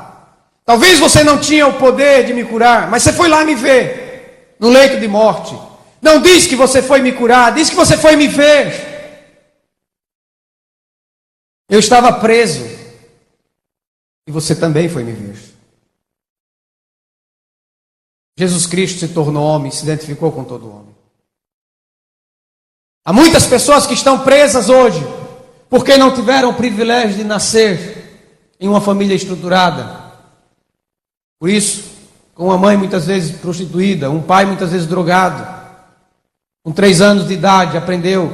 Talvez você não tinha o poder de me curar, mas você foi lá me ver, no leito de morte. Não diz que você foi me curar, diz que você foi me ver. Eu estava preso e você também foi me ver. Jesus Cristo se tornou homem, se identificou com todo homem. Há muitas pessoas que estão presas hoje porque não tiveram o privilégio de nascer em uma família estruturada. Por isso, com uma mãe muitas vezes prostituída, um pai muitas vezes drogado. Com 3 anos de idade aprendeu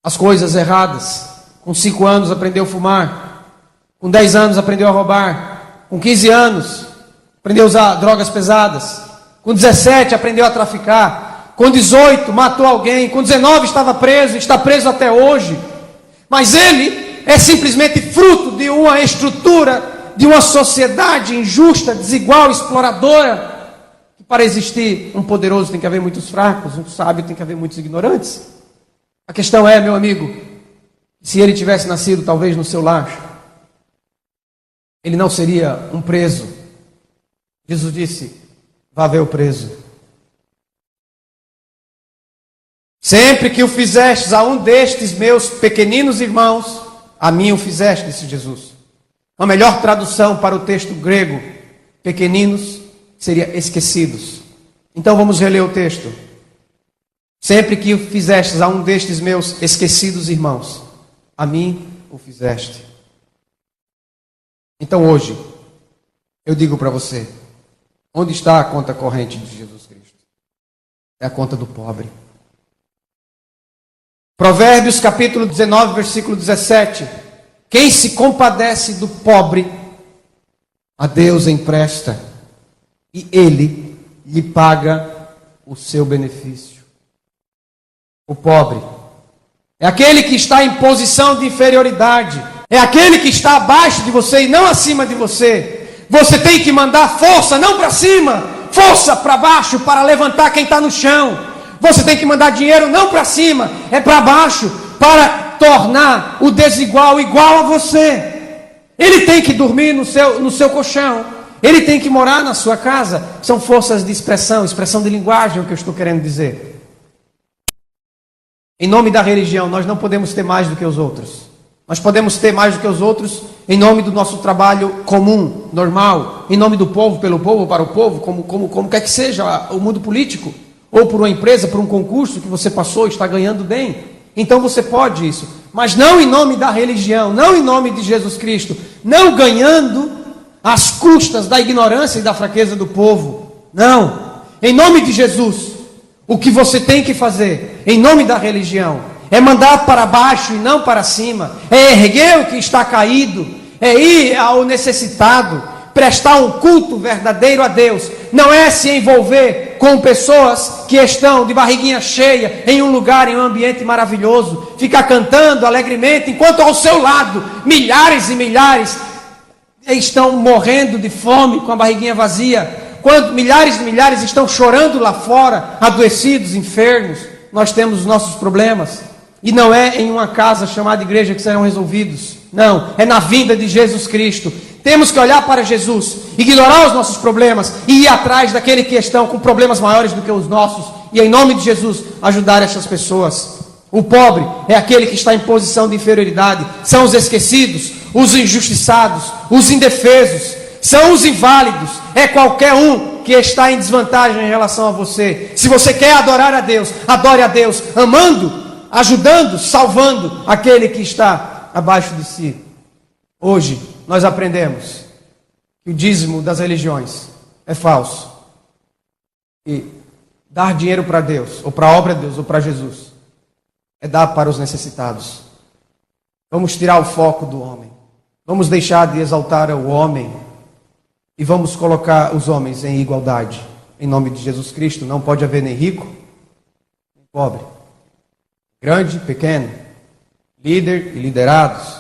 as coisas erradas. Com 5 anos aprendeu a fumar. Com 10 anos aprendeu a roubar. Com 15 anos aprendeu a usar drogas pesadas. Com 17 aprendeu a traficar. Com 18 matou alguém. Com 19 estava preso, está preso até hoje. Mas ele é simplesmente fruto de uma estrutura, de uma sociedade injusta, desigual, exploradora. Que para existir um poderoso tem que haver muitos fracos, um sábio tem que haver muitos ignorantes. A questão é, meu amigo, se ele tivesse nascido talvez no seu lar, ele não seria um preso. Jesus disse: vá ver o preso. Sempre que o fizestes a um destes meus pequeninos irmãos, a mim o fizeste, disse Jesus. A melhor tradução para o texto grego, pequeninos, seria esquecidos. Então vamos reler o texto. Sempre que o fizestes a um destes meus esquecidos irmãos, a mim o fizeste. Então hoje, eu digo para você, onde está a conta corrente de Jesus Cristo? É a conta do pobre. Provérbios capítulo 19, versículo 17. Quem se compadece do pobre, a Deus empresta, e Ele lhe paga o seu benefício. O pobre é aquele que está em posição de inferioridade, é aquele que está abaixo de você e não acima de você. Você tem que mandar força, não para cima, força para baixo, para levantar quem está no chão. Você tem que mandar dinheiro não para cima, é para baixo, para tornar o desigual igual a você. Ele tem que dormir no seu colchão, ele tem que morar na sua casa. São forças de expressão de linguagem, é o que eu estou querendo dizer. Em nome da religião, nós não podemos ter mais do que os outros. Nós podemos ter mais do que os outros em nome do nosso trabalho comum, normal, em nome do povo, pelo povo, para o povo, como quer que seja, o mundo político, ou por uma empresa, por um concurso que você passou e está ganhando bem. Então você pode isso, mas não em nome da religião, não em nome de Jesus Cristo, não ganhando às custas da ignorância e da fraqueza do povo. Não, em nome de Jesus, o que você tem que fazer, em nome da religião, é mandar para baixo e não para cima, é erguer o que está caído, é ir ao necessitado, prestar um culto verdadeiro a Deus, não é se envolver com pessoas que estão de barriguinha cheia, em um lugar, em um ambiente maravilhoso, ficar cantando alegremente, enquanto ao seu lado, milhares e milhares estão morrendo de fome, com a barriguinha vazia, quando milhares e milhares estão chorando lá fora, adoecidos, enfermos. Nós temos os nossos problemas, e não é em uma casa chamada igreja que serão resolvidos, não, é na vinda de Jesus Cristo. Temos que olhar para Jesus, ignorar os nossos problemas e ir atrás daquele que estão com problemas maiores do que os nossos, e em nome de Jesus ajudar essas pessoas. O pobre é aquele que está em posição de inferioridade, são os esquecidos, os injustiçados, os indefesos, são os inválidos, é qualquer um que está em desvantagem em relação a você. Se você quer adorar a Deus, adore a Deus, amando, ajudando, salvando aquele que está abaixo de si. Hoje nós aprendemos que o dízimo das religiões é falso, e dar dinheiro para Deus, ou para a obra de Deus, ou para Jesus, é dar para os necessitados. Vamos tirar o foco do homem, vamos deixar de exaltar o homem e vamos colocar os homens em igualdade. Em nome de Jesus Cristo, não pode haver nem rico, nem pobre, grande, pequeno, líder e liderados,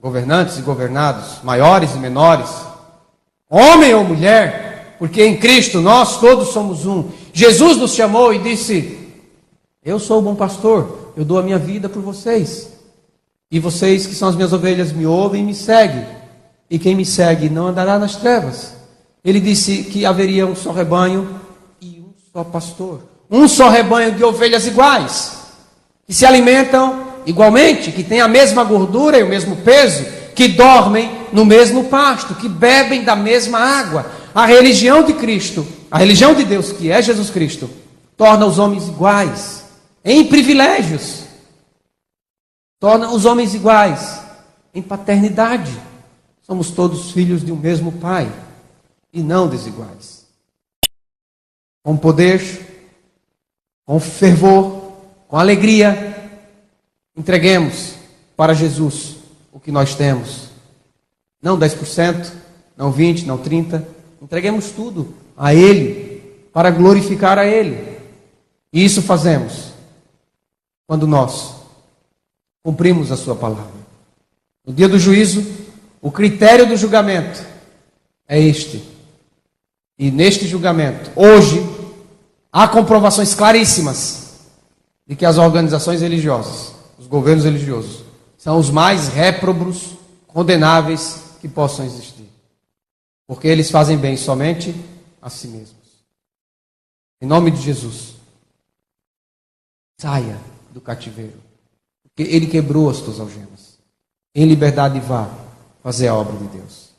governantes e governados, maiores e menores, homem ou mulher, porque em Cristo nós todos somos um. Jesus nos chamou e disse: eu sou o bom pastor, eu dou a minha vida por vocês, e vocês que são as minhas ovelhas me ouvem e me seguem, e quem me segue não andará nas trevas. Ele disse que haveria um só rebanho e um só pastor, um só rebanho de ovelhas iguais, que se alimentam igualmente, que têm a mesma gordura e o mesmo peso, que dormem no mesmo pasto, que bebem da mesma água. A religião de Cristo, a religião de Deus, que é Jesus Cristo, torna os homens iguais em privilégios, torna os homens iguais em paternidade. Somos todos filhos de um mesmo Pai e não desiguais. Com poder, com fervor, com alegria, entreguemos para Jesus o que nós temos. Não 10%, não 20%, não 30%. Entreguemos tudo a Ele, para glorificar a Ele. E isso fazemos quando nós cumprimos a sua palavra. No dia do juízo, o critério do julgamento é este. E neste julgamento, hoje, há comprovações claríssimas de que as organizações religiosas, os governos religiosos, são os mais réprobos, condenáveis que possam existir. Porque eles fazem bem somente a si mesmos. Em nome de Jesus, saia do cativeiro. Porque Ele quebrou as tuas algemas. Em liberdade vá fazer a obra de Deus.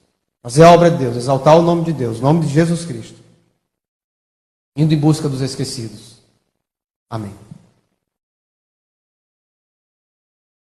Fazer a obra de Deus, exaltar o nome de Deus, o nome de Jesus Cristo. Indo em busca dos esquecidos. Amém.